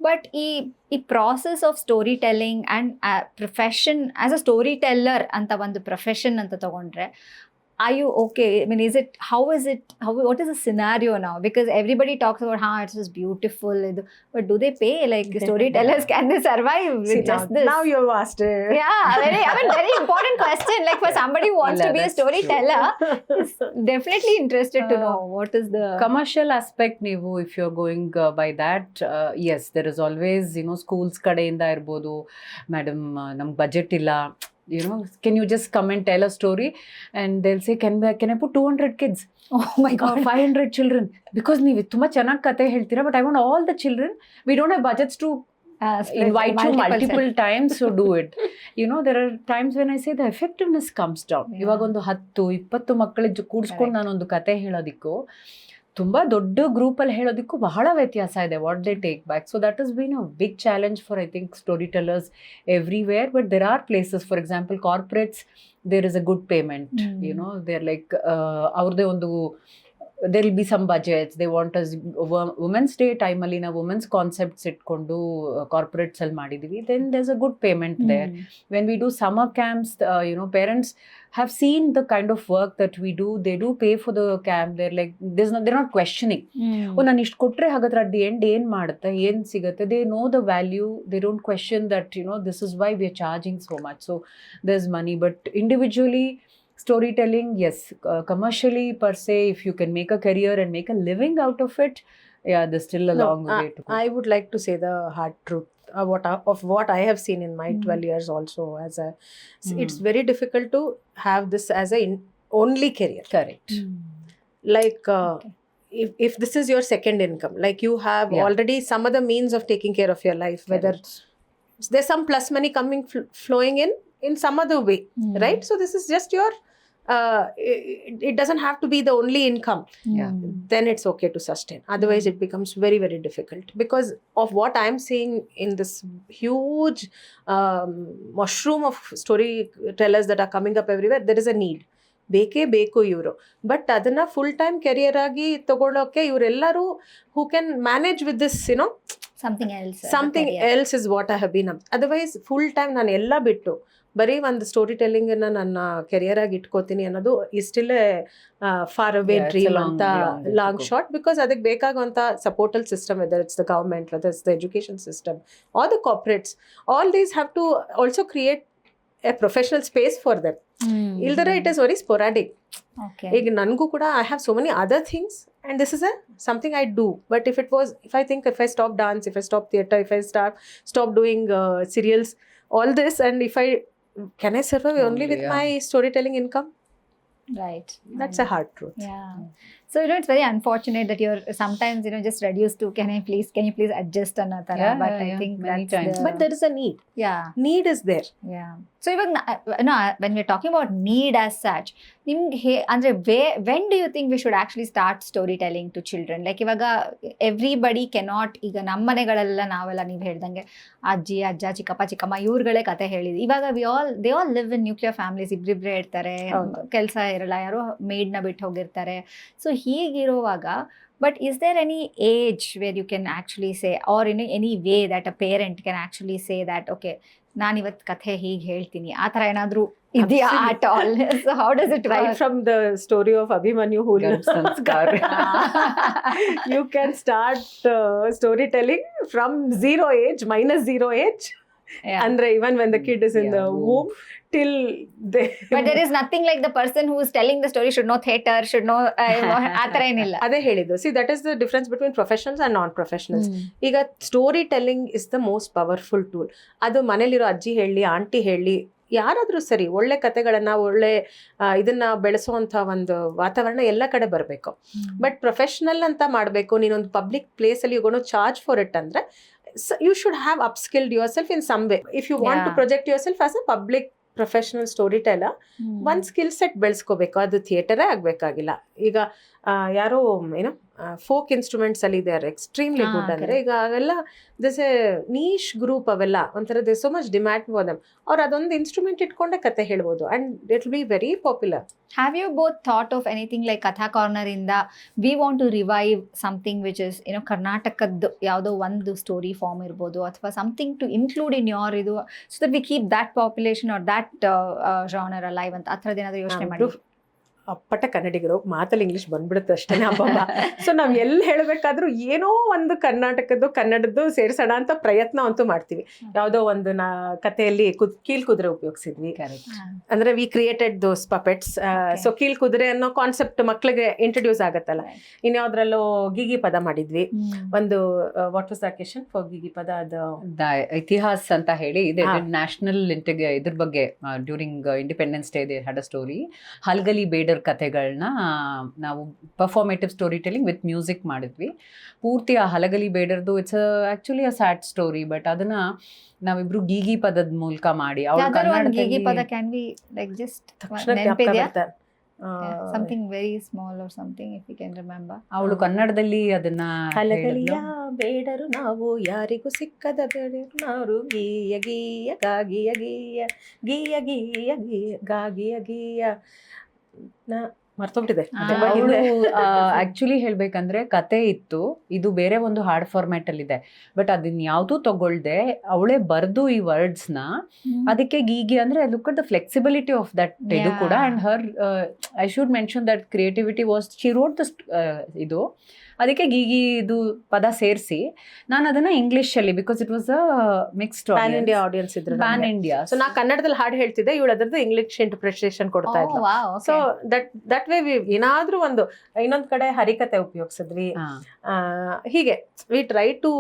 But ಈ process of storytelling and profession as a storyteller ಅಂತ ಒಂದು profession ಅಂತ ತಗೊಂಡ್ರೆ, are you okay? I mean, what is the scenario now? Because everybody talks about how it's just beautiful, but do they pay? Like storytellers, can they survive with See, just this? now you've asked it. Yeah, very important question. Like for somebody who wants to be a that's true. storyteller, is definitely interested to know what is the Commercial aspect ನೀವು if you're going by that, yes, there is always, you know, schools ಕಡೆಯಿಂದ ಇರ್ಬೋದು, madam ನಮ್ಗೆ budget ಇಲ್ಲ, you know, can you just come and tell a story, and they'll say can I put 200 kids, oh my god, 500 children, because ನೀವು ತುಂಬಾ ಚೆನ್ನಾಗಿ ಕತೆ ಹೇಳ್ತೀರಾ, but I want all the children, we don't have budgets to invite you multiple times, so do it. You know, there are times when I say the effectiveness comes down. ಇವಾಗ ಒಂದು 10-20 ಮಕ್ಕಳಿಗೆ ಕೂಡಿಸ್ಕೊಂಡು ನಾನೊಂದು ಕತೆ ಹೇಳೋದಿಕ್ಕೂ ತುಂಬಾ ದೊಡ್ಡ ಗ್ರೂಪಲ್ಲಿ ಹೇಳೋದಕ್ಕೂ ಬಹಳ ವ್ಯತ್ಯಾಸ ಇದೆ, what they take back. So that is been a big challenge for I think story tellers everywhere. But there are places, for example corporates, there is a good payment, you know, there like ಅವ್ರದ್ದೇ ಒಂದು, there will be some budgets, they want us women's day time ಅಲ್ಲಿ ನಾವು women's concepts ಇಟ್ಕೊಂಡು corporates ಅಲ್ಲಿ ಮಾಡಿದೀವಿ, then there's a good payment there. When we do summer camps, you know, parents have seen the kind of work that we do, they do pay for the camp, they're like, they're not questioning, oh ನಾನು ಇಷ್ಟು ಕೊಟ್ರೆ ಹಾಗಾದ್ರೆ at the end ಏನ್ ಮಾಡುತ್ತೆ, ಏನ್ ಸಿಗುತ್ತೆ, they know the value, they don't question that, you know, this is why we are charging so much, so there's money. But individually storytelling, yes, commercially per se, if you can make a career and make a living out of it, yeah, there's still a long way to go. I would like to say the hard truth of what I have seen in my 12 years also as a, it's very difficult to have this as a only career. Correct. Like if this is your second income, like you have already some other means of taking care of your life, whether there's some plus money coming flowing in some other way, right? So this is just your it doesn't have to be the only income. Yeah. Then it's okay to sustain. Otherwise it becomes very, very difficult because of what I'm seeing in this huge mushroom of storytellers that are coming up everywhere. There is a need. ಬೇಕೇ ಬೇಕು ಇವರು. But ಅದನ್ನ full time career ಆಗಿ ತಗೊಳ್ಳೋಕೆ ಇವರೆಲ್ಲರೂ who can manage with this, you know, something else is what I have been. Otherwise full time ನಾನು ಎಲ್ಲ ಬಿಟ್ಟು ಬರೀ ಒಂದು ಸ್ಟೋರಿ ಟೆಲ್ಲಿಂಗನ್ನ ನನ್ನ ಕೆರಿಯರ್ ಆಗಿ ಇಟ್ಕೋತೀನಿ ಅನ್ನೋದು ಇಸ್ಟಿಲ್ ಫಾರ್ ಅವೇ ಡ್ರೀಮ್ ಅಂತ, ಲಾಂಗ್ ಶಾರ್ಟ್. ಬಿಕಾಸ್ ಅದಕ್ಕೆ ಬೇಕಾಗುವಂಥ ಸಪೋರ್ಟಲ್ system, whether it's the government, whether it's the education system or the corporates, all these have to also create a professional space for them. Ildara it is very sporadic. Okay. ಈಗ ನನಗೂ ಕೂಡ I have so many other things and this is something I do. But if I stop dance, if I stop theatre, if I stop doing serials, all this, and can I survive only with my storytelling income? Right. That's a hard truth. Yeah. So, you know, it's very unfortunate that you're sometimes, you know, just reduced to can you please adjust another. But I think many that's times. But there is a need. Yeah. Need is there. Yeah. So even when we're talking about need as such, andre when do you think we should actually start storytelling to children? Like ivaga everybody cannot, ಈಗ ನಮ್ಮ ಮನೆಗಳೆಲ್ಲ ನಾವೆಲ್ಲ ನೀವು ಹೇಳ್ದಂಗೆ ಅಜ್ಜಿ ಅಜ್ಜ ಚಿಕ್ಕಪ್ಪ ಚಿಕ್ಕಮ್ಮ ಇವ್ರುಗಳೇ ಕತೆ ಹೇಳಿದ್ರು. ಇವಾಗ they all live in nuclear families, ಇಬ್ರಿಬ್ರೇ ಇರ್ತಾರೆ, ಕೆಲಸ ಇರಲ್ಲ, ಯಾರೋ ಮೇಡ್ನ ಬಿಟ್ಟು ಹೋಗಿರ್ತಾರೆ. ಸೊ ಹೀಗಿರುವಾಗ, but is there any age where you can actually say, or in any way that a parent can actually say that, okay, ನಾನು ಇವತ್ತು ಕಥೆ ಹೀಗೆ ಹೇಳ್ತೀನಿ, ಆ ಥರ ಏನಾದರೂ ಇದೆಯಾ at all? So how does it work? Right from the story of Abhimanyu who you can start storytelling from -0 age. Yeah. ಅಂದ್ರೆ ಇವನ್ when the kid is in the womb till they But there is nothing like the person who is telling the story should know theater, should know ಆ ಥರ ಏನಿಲ್ಲ. ಅದೇ ಹೇಳಿದ್ದು. See that is the difference between professionals and non professionals. ಈಗ story telling is the most powerful tool. ಅದು ಮನೇಲಿರೋ ಅಜ್ಜಿ ಹೇಳಿ, ಆಂಟಿ ಹೇಳಿ, ಯಾರಾದ್ರೂ ಸರಿ, ಒಳ್ಳೆ ಕತೆಗಳನ್ನ, ಒಳ್ಳೆ ಇದನ್ನ ಬೆಳೆಸುವಂತ ಒಂದು ವಾತಾವರಣ ಎಲ್ಲ ಕಡೆ ಬರಬೇಕು. ಬಟ್ ಪ್ರೊಫೆಷನಲ್ ಅಂತ ಮಾಡಬೇಕು, ನೀನೊಂದು ಪಬ್ಲಿಕ್ ಪ್ಲೇಸ್ ಅಲ್ಲಿ ಗೋಣ ಚಾರ್ಜ್ ಫಾರ್ ಇಟ್ ಅಂದ್ರೆ you should have upskilled yourself in some way. If you want to project yourself as a public professional storyteller, one skill set ಬೆಳೆಸ್ಕೋಬೇಕು. ಅದು ಥಿಯೇಟರೇ ಆಗಬೇಕಾಗಿಲ್ಲ. ಈಗ ಯಾರೋ ಏನೋ ಫೋಕ್ ಇನ್ಸ್ಟ್ರೂಮೆಂಟ್ಸ್ ಅಲ್ಲಿ ದೇ ಆರ್ ಎಕ್ಸ್ಟ್ರೀಮ್ಲಿ ಗುಡ್ ಅಂದ್ರೆ, ಈಗ ಅವೆಲ್ಲ this A niche group, ಅವೆಲ್ಲ ಒಂಥರ they so much demand for them. ಅವ್ರು ಅದೊಂದು ಇನ್ಸ್ಟ್ರೂಮೆಂಟ್ ಇಟ್ಕೊಂಡೆ ಕತೆ ಹೇಳ್ಬೋದು and it will be very popular. Have you both thought of anything like Katha Corner ಇಂದ we want to revive something which is ಕರ್ನಾಟಕದ್ದು ಯಾವುದೋ ಒಂದು ಸ್ಟೋರಿ ಫಾರ್ಮ್ ಇರ್ಬೋದು, ಅಥವಾ something to include in your ಇದು, so that we keep that population or that genre alive ಅಂತ ಆ ಥರದ್ದು ಏನಾದರೂ ಯೋಚನೆ ಮಾಡಿ? ಅಪ್ಪಟ ಕನ್ನಡಿಗರು, ಮಾತಲ್ಲಿ ಇಂಗ್ಲಿಷ್ ಬಂದ್ಬಿಡುತ್ತೆ ಅಷ್ಟೇ ಅಬ್ಬಬ್ಬ. ಸೊ ನಾವ್ ಎಲ್ಲಿ ಹೇಳಬೇಕಾದ್ರೂ ಏನೋ ಒಂದು ಕನ್ನಡದ್ದು ಸೇರಿಸೋಣ ಅಂತ ಪ್ರಯತ್ನ ಅಂತೂ ಮಾಡ್ತೀವಿ. ಯಾವುದೋ ಒಂದು ಕಥೆಯಲ್ಲಿ ಕೀಲ್ ಕುದುರೆ ಉಪಯೋಗಿಸಿದ್ವಿ. ಅಂದ್ರೆ we created those puppets. So ಕೀಲ್ ಕುದುರೆ ಅನ್ನೋ ಕಾನ್ಸೆಪ್ಟ್ ಮಕ್ಳಿಗೆ ಇಂಟ್ರೊಡ್ಯೂಸ್ ಆಗತ್ತಲ್ಲ. ಇನ್ಯಾವ್ದ್ರಲ್ಲೋ ಗೀಗಿ ಪದ ಮಾಡಿದ್ವಿ. ಒಂದು what was the occasion for Gigi pada? ಅದು ಇತಿಹಾಸ ಅಂತ ಹೇಳಿ ಇದೆ, ನ್ಯಾಷನಲ್ ಇದ್ರ ಬಗ್ಗೆ during independence day they had a story. Halagali ಬೇಡರ್ ಕಥೆಗಳನ್ನ ನಾವು performative story telling with music ಮಾಡಿದ್ವಿ. ಪೂರ್ತಿ ಆ ಹಲಗಲಿ ಬೇಡರ್ದು it's actually a sad story, but ಅದನ್ನ ನಾವಿಬ್ರು ಗೀಗಿ ಪದದ ಮೂಲಕ ಮಾಡಿ Gigi pada can be like just something very small or something if you can remember. ಅವಳು ಕನ್ನಡದಲ್ಲಿ ಅದನ್ನ ಹಲಗಲಿಯ ಬೇಡರು ನಾವು, ಯಾರಿಗೂ ಸಿಕ್ಕದ ಬೇಡರು ನಾವು, ಗೀಯ ಗೀಯ ಗಾಗಿಯ ಗೀಯ ಗೀಯ ಗೀಯ ಗೀಯ ಗಾಗಿಯ ಗೀಯ. ಮರ್ತೋಗ್ಬಿಟ್ಟಿದೆ. ಆಕ್ಚುಲಿ ಹೇಳ್ಬೇಕಂದ್ರೆ ಕತೆ ಇತ್ತು, ಇದು ಬೇರೆ ಒಂದು ಹಾರ್ಡ್ ಫಾರ್ಮ್ಯಾಟ್ ಅಲ್ಲಿ ಇದೆ, ಬಟ್ ಅದನ್ನ ಯಾವ್ದು ತಗೊಳ್ದೆ ಅವಳೇ ಬರ್ದು ಈ ವರ್ಡ್ಸ್ ನ, ಅದಕ್ಕೆ ಗೀಗಿ ಅಂದ್ರೆ look at the flexibility of that ಇದು ಕೂಡ. And her I should mention that creativity was, she wrote the ಇದು, ಅದಕ್ಕೆ ಗೀಗಿ ಇದು ಪದ ಸೇರಿಸಿ ನಾನು ಅದನ್ನ ಇಂಗ್ಲಿಷ್ ಅಲ್ಲಿ, because it was a mixed PAN India audience ಇದ್ರು, ಪ್ಯಾನ್ ಇಂಡಿಯಾ. ಸೊ ನಾ ಕನ್ನಡದಲ್ಲಿ ಹಾಡು ಹೇಳ್ತಿದ್ದೆ, ಇವಳು ಅದರದ್ದು ಇಂಗ್ಲಿಷ್ ಇಂಟರ್ಪ್ರಿಟೇಷನ್ ಕೊಡ್ತಾ ಇದ್ಲು. ಸೊ ದಟ್ ವೇ ಏನಾದ್ರೂ ಒಂದು ಇನ್ನೊಂದ್ ಕಡೆ ಹರಿಕತೆ ಉಪಯೋಗಿಸಿದ್ವಿ. ಹೀಗೆ we try to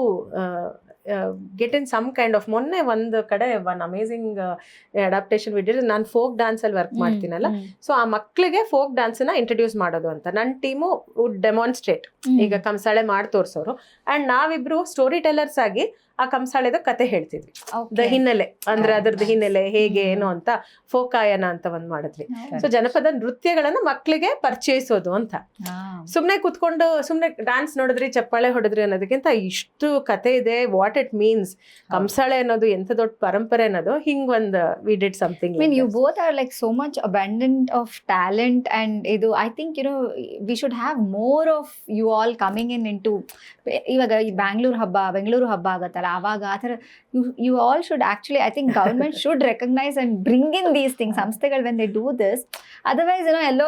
get in some kind of. ಮೊನ್ನೆ ಒಂದು ಕಡೆ ಒನ್ ಅಮೇಸಿಂಗ್ ಅಡಾಪ್ಟೇಷನ್ ವಿಡಿಯೋ, ನಾನು ಫೋಕ್ ಡ್ಯಾನ್ಸ್ ಅಲ್ಲಿ ವರ್ಕ್ ಮಾಡ್ತೀನಲ್ಲ, ಸೊ ಆ ಮಕ್ಳಿಗೆ ಫೋಕ್ ಡ್ಯಾನ್ಸ್ ನ ಇಂಟ್ರೊಡ್ಯೂಸ್ ಮಾಡೋದು ಅಂತ ನನ್ನ ಟೀಮು ವುಡ್ ಡೆಮಾನ್ಸ್ಟ್ರೇಟ್. ಈಗ ಕಂಸಾಳೆ ಮಾಡಿ ತೋರ್ಸೋರು, ಅಂಡ್ ನಾವಿಬ್ರು ಸ್ಟೋರಿ ಟೆಲ್ಲರ್ಸ್ ಆಗಿ ಆ ಕಂಸಾಳೆದ ಕತೆ ಹೇಳ್ತಿದ್ವಿ. ದ ಹಿನ್ನೆಲೆ ಅಂದ್ರೆ ಅದ್ರದ್ದು ಹಿನ್ನೆಲೆ ಹೇಗೆ ಏನು ಅಂತ ಫೋಕಾಯನ ಅಂತ ಒಂದ್ ಮಾಡಿದ್ವಿ. ಸೊ ಜನಪದ ನೃತ್ಯಗಳನ್ನ ಮಕ್ಳಿಗೆ ಪರಿಚಯಿಸೋದು ಅಂತ. ಸುಮ್ನೆ ಕುತ್ಕೊಂಡು ಸುಮ್ನೆ ಡ್ಯಾನ್ಸ್ ನೋಡಿದ್ರಿ, ಚಪ್ಪಾಳೆ ಹೊಡೆದ್ರಿ ಅನ್ನೋದಕ್ಕಿಂತ ಇಷ್ಟು ಕತೆ ಇದೆ, ವಾಟ್ ಇಟ್ ಮೀನ್ಸ್, ಕಂಸಾಳೆ ಅನ್ನೋದು ಎಂತ ದೊಡ್ಡ ಪರಂಪರೆ ಅನ್ನೋದು, ಹಿಂಗ್ ಒಂದು we did something. I mean, you both are like so much abundant of talent, and idu I think we should have more of you all coming in into ಇವಾಗ ಈ ಬೆಂಗಳೂರು ಹಬ್ಬ ಆಗತ್ತಲ್ಲ, ಅವಾಗ ಆ ಥರ you all should actually, I think government should recognize and bring in these things, ಸಂಸ್ಥೆಗಳು when they do this. Otherwise yellow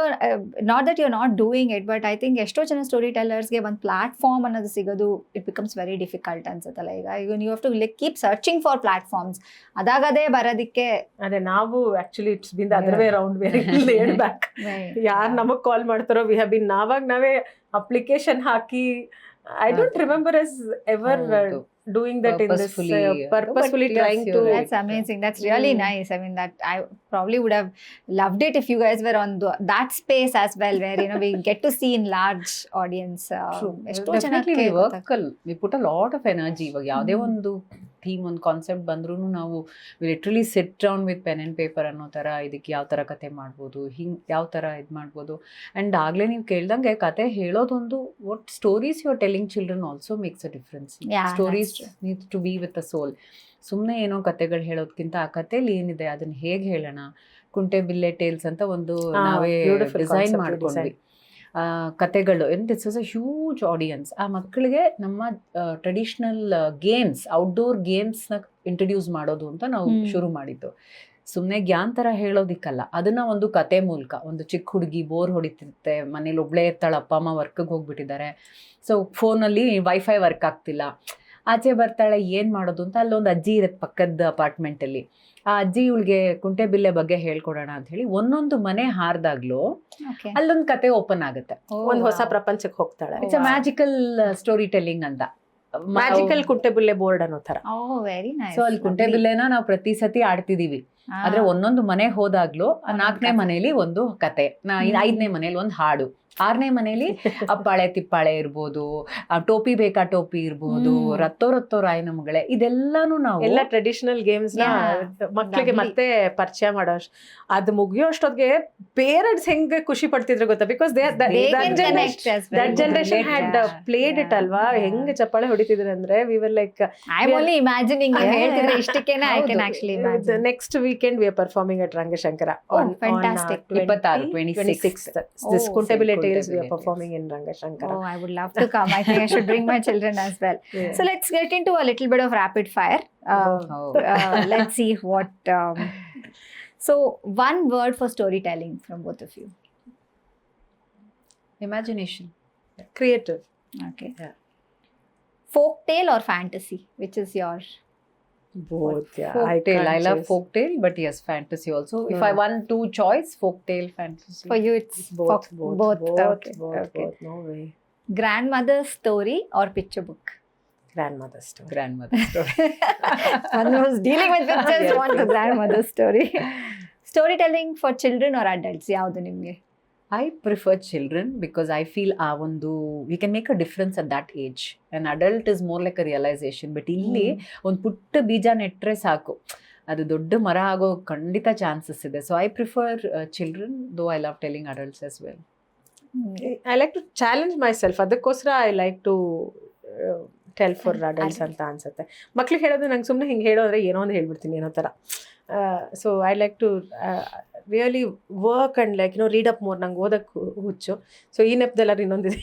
not that you're not doing it, but I think ಎಷ್ಟೋ ಜನ ಸ್ಟೋರಿ ಟೆಲ್ಲರ್ಸ್ಗೆ ಒಂದು ಪ್ಲಾಟ್ಫಾರ್ಮ್ ಅನ್ನೋದು ಸಿಗೋದು it becomes very difficult ಅನ್ಸುತ್ತಲ್ಲ. ಈಗ you have to like keep searching for platforms. ಅದಾಗದೇ ಬರೋದಕ್ಕೆ ಅದೇ ನಾವು actually it's been the other way around, very laid back. ಯಾರು ನಮಗ್ ಕಾಲ್ ಮಾಡ್ತಾರೋ ವಿ ಹ್ಯಾವ್ ಬಿನ್ ನಾವೇ application hockey, I don't remember us ever doing that in this purposefully trying to. That's amazing. That's really nice. I mean, that I probably would have loved it if you guys were on that space as well, where we get to see in large audience. Definitely we put a lot of energy. ಇವಾಗ ಯಾವುದೇ ಒಂದು theme, ಒಂದು concept ಬಂದ್ರೂ ನಾವು literally sit down with pen and paper ಅನ್ನೋ ಥರ, ಇದಕ್ಕೆ ಯಾವ ಥರ ಕತೆ ಮಾಡ್ಬೋದು, ಹಿಂಗೆ ಯಾವ ಥರ ಇದು ಮಾಡ್ಬೋದು. ಆ್ಯಂಡ್ ಆಗಲೇ ನೀವು ಕೇಳ್ದಂಗೆ ಕತೆ ಹೇಳೋದೊಂದು, what stories you are telling children also makes a difference. Stories needs to be with a soul. ಸುಮ್ಮನೆ ಏನೋ ಕತೆಗಳು ಹೇಳೋದಕ್ಕಿಂತ ಆ ಕಥೆಯಲ್ಲಿ ಏನಿದೆ ಅದನ್ನು ಹೇಗೆ ಹೇಳೋಣ. ಕುಂಟೆ ಬಿಲ್ಲೆ ಟೇಲ್ಸ್ ಅಂತ ಒಂದು ನಾವೇ ಡಿಸೈನ್ ಮಾಡ್ಕೊಂಡ್ವಿ ಕತೆಗಳು. And this was a huge audience. ಆ ಮಕ್ಕಳಿಗೆ ನಮ್ಮ ಟ್ರೆಡಿಷ್ನಲ್ ಗೇಮ್ಸ್, ಔಟ್ಡೋರ್ ಗೇಮ್ಸ್ನ ಇಂಟ್ರಡ್ಯೂಸ್ ಮಾಡೋದು ಅಂತ ನಾವು ಶುರು ಮಾಡಿದ್ದು. ಸುಮ್ಮನೆ ಜ್ಞಾನ ಥರ ಹೇಳೋದಿಕ್ಕಲ್ಲ, ಅದನ್ನ ಒಂದು ಕತೆ ಮೂಲಕ. ಒಂದು ಚಿಕ್ಕ ಹುಡುಗಿ ಬೋರ್ ಹೊಡಿತಿರುತ್ತೆ, ಮನೇಲಿ ಒಬ್ಳೇ ಇರ್ತಾಳೆ, ಅಪ್ಪ ಅಮ್ಮ ವರ್ಕಿಗೆ ಹೋಗ್ಬಿಟ್ಟಿದ್ದಾರೆ, ಸೊ ಫೋನಲ್ಲಿ ವೈಫೈ ವರ್ಕ್ ಆಗ್ತಿಲ್ಲ, ಆಚೆ ಬರ್ತಾಳೆ ಏನ್ ಮಾಡೋದು ಅಂತ ಅಲ್ಲೊಂದು ಅಜ್ಜಿ ಇರತ್ತೆ ಪಕ್ಕದ ಅಪಾರ್ಟ್ಮೆಂಟ್ ಅಲ್ಲಿ. ಆ ಅಜ್ಜಿ ಇವಳಿಗೆ ಕುಂಟೆಬಿಲ್ಲೆ ಬಗ್ಗೆ ಹೇಳ್ಕೊಡೋಣ ಅಂತ ಹೇಳಿ ಒಂದೊಂದು ಮನೆ ಹಾರ್ದಾಗ್ಲೂ Okay. ಅಲ್ಲೊಂದು ಕತೆ ಓಪನ್ ಆಗುತ್ತೆ. ಒಂದು ಹೊಸ ಪ್ರಪಂಚಕ್ಕೆ ಹೋಗ್ತಾಳೆ. It's a magical story telling ಅಂತ. ಮ್ಯಾಜಿಕಲ್ ಕುಂಟೆಬಿಲ್ಲೆ ಬೋರ್ಡ್ ಅನ್ನೋ ತರ. Oh, very nice. ಸೊ ಅಲ್ಲಿ ಕುಂಟೆಬಿಲ್ಲೆನ ನಾವು ಪ್ರತಿ ಸತಿ ಆಡ್ತಿದೀವಿ. ಆದ್ರೆ ಒಂದೊಂದು ಮನೆ ಹೋದಾಗ್ಲೂ 4ನೇ ಮನೇಲಿ ಒಂದು ಕತೆ, 5ನೇ ಮನೇಲಿ ಒಂದು ಹಾಡು, 6ನೇ ಮನೇಲಿ ಅಪ್ಪಾಳೆ ತಿಪ್ಪಾಳೆ ಇರ್ಬೋದು, ಟೋಪಿ ಬೇಕಾ ಟೋಪಿ ಇರ್ಬೋದು, ರತ್ತೋ ರತ್ತೋ ರಾಯನ ಮಗಳೇ, ಇದೆಲ್ಲಾನು ನಾವು ಎಲ್ಲ ಟ್ರೆಡಿಷನಲ್ ಗೇಮ್ಸ್ ನ ಮಕ್ಳಿಗೆ ಮತ್ತೆ ಪರಿಚಯ ಮಾಡೋ ಅದು ಮುಗಿಯೋ ಅಷ್ಟೊತ್ತಿಗೆ ಪೇರೆಂಟ್ಸ್ ಹೆಂಗೆ ಖುಷಿ ಪಡ್ತಿದ್ರು ಗೊತ್ತಾ, because that generation had played it ಅಲ್ವಾ, ಹೆಂಗೆ ಚಪ್ಪಾಳೆ ಹೊಡಿತಿದ್ರು ಅಂದ್ರೆ V were like I'm only imagining you ಹೇಳ್ತಿದ್ರೆ ಇಷ್ಟಕ್ಕೇನೆ I can actually imagine. next weekend we are performing at Rangashakara on fantastic. 26th. this Oh, Kuntabile Tales we are Kuntabile performing in Rangashakara. Oh, I would love to come. I think I should bring my children as well. Yeah. So let's get into a little bit of rapid fire. Let's see what. So one word for storytelling from both of you. Imagination. Creative. Okay. Yeah. Folk tale or fantasy? Which is your? Both, yeah. Folktale. I love choose. folktale, but yes, fantasy also. If I want to choice, folktale, fantasy. For you, it's Both. Okay. Okay. No way. Grandmother's story or picture book? Grandmother's story. Grandmother story. One was dealing with pictures, Yes, one to yes. grandmother's story. Storytelling for children or adults? ಯಾವುದು ನಿಮಗೆ? I prefer children because I feel we can make a difference at that age. An adult is more like a realization. But ಇಲ್ಲಿ ಒಂದು ಪುಟ್ಟ ಬೀಜ ನೆಟ್ರೆ ಸಾಕು, ಅದು ದೊಡ್ಡ ಮರ ಆಗೋ ಖಂಡಿತ ಚಾನ್ಸಸ್ ಇದೆ. So I prefer children, though I love telling adults as well. I like to challenge myself. ಅದಕ್ಕೋಸ್ಕರ I like to tell for adults ಅಂತ ಅನ್ಸುತ್ತೆ. ಮಕ್ಳಿಗೆ ಹೇಳೋದು ನಂಗೆ ಸುಮ್ಮನೆ ಹಿಂಗೆ ಹೇಳೋದ್ರೆ ಏನೋ ಒಂದು ಹೇಳ್ಬಿಡ್ತೀನಿ ಏನೋ ಥರ. So I like to really work and like read up more. ನಂಗೆ ಓದಕ್ಕೆ ಹುಚ್ಚು. ಸೊ ಈ ನೆಪದಲ್ಲಾರು ಇನ್ನೊಂದಿದೆ.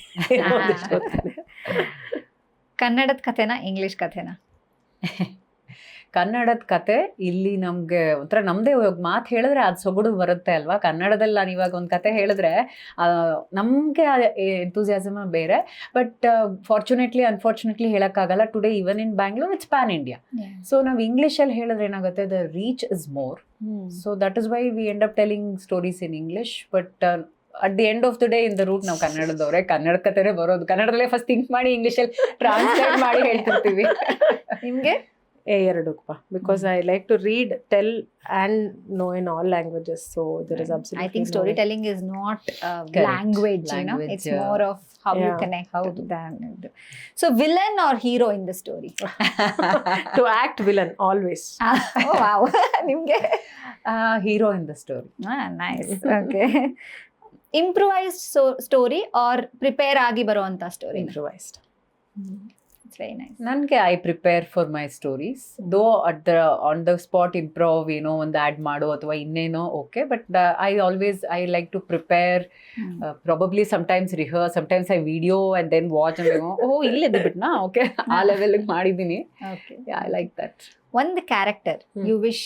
ಕನ್ನಡದ ಕಥೆನಾ ಇಂಗ್ಲಿಷ್ ಕಥೆನಾ? ಕನ್ನಡದ ಕತೆ ಇಲ್ಲಿ ನಮಗೆ ಒಂಥರ ನಮ್ಮದೇ ಮಾತು ಹೇಳಿದ್ರೆ ಅದು ಸೊಗಡು ಬರುತ್ತೆ ಅಲ್ವಾ. ಕನ್ನಡದಲ್ಲಿ ನಾನು ಇವಾಗ ಒಂದು ಕತೆ ಹೇಳಿದ್ರೆ ನಮಗೆ ಎಂತೂಸಿಯಾಸಮ್ ಬೇರೆ. ಬಟ್ ಫಾರ್ಚುನೇಟ್ಲಿ ಅನ್ಫಾರ್ಚುನೇಟ್ಲಿ ಹೇಳೋಕ್ಕಾಗಲ್ಲ. Today even in Bangalore it's pan India. So ನಾವು ಇಂಗ್ಲೀಷಲ್ಲಿ ಹೇಳಿದ್ರೆ ಏನಾಗುತ್ತೆ, the reach is more. So that is why we end up telling stories in English. But at the end of the day in the root ನಾವು ಕನ್ನಡದವ್ರೆ, ಕನ್ನಡ ಕತೆನೇ ಬರೋದು. ಕನ್ನಡದಲ್ಲೇ first think ಮಾಡಿ ಇಂಗ್ಲೀಷಲ್ಲಿ ಟ್ರಾನ್ಸ್ಲೇಟ್ ಮಾಡಿ ಹೇಳ್ತಿರ್ತೀವಿ. ನಿಮಗೆ? ಎರಡಕ್ಕೂ, because I like to read, tell and know in all languages. So there is absolutely I think storytelling is not language, you know. It's more of how you connect. So villain or hero in the story? to act villain always. Oh wow. ನಿಮಗೆ? Hero in the story. Nice. Okay. Improvised story or prepare ಆಗಿ ಬರುವಂತ story? Improvised. It's very nice. ನನಗೆ I prepare for my stories. Though on the spot improve ಏನೋ ಒಂದು add ಮಾಡೋ ಅಥವಾ ಇನ್ನೇನೋ okay. But I like to prepare, probably sometimes rehearse, sometimes I video and then watch and ಇಲ್ಲಿದ್ದು ಬಿಟ್ನಾ okay ಆ ಲೆವೆಲ್ಗೆ ಮಾಡಿದ್ದೀನಿ. Okay. I like that. One character you wish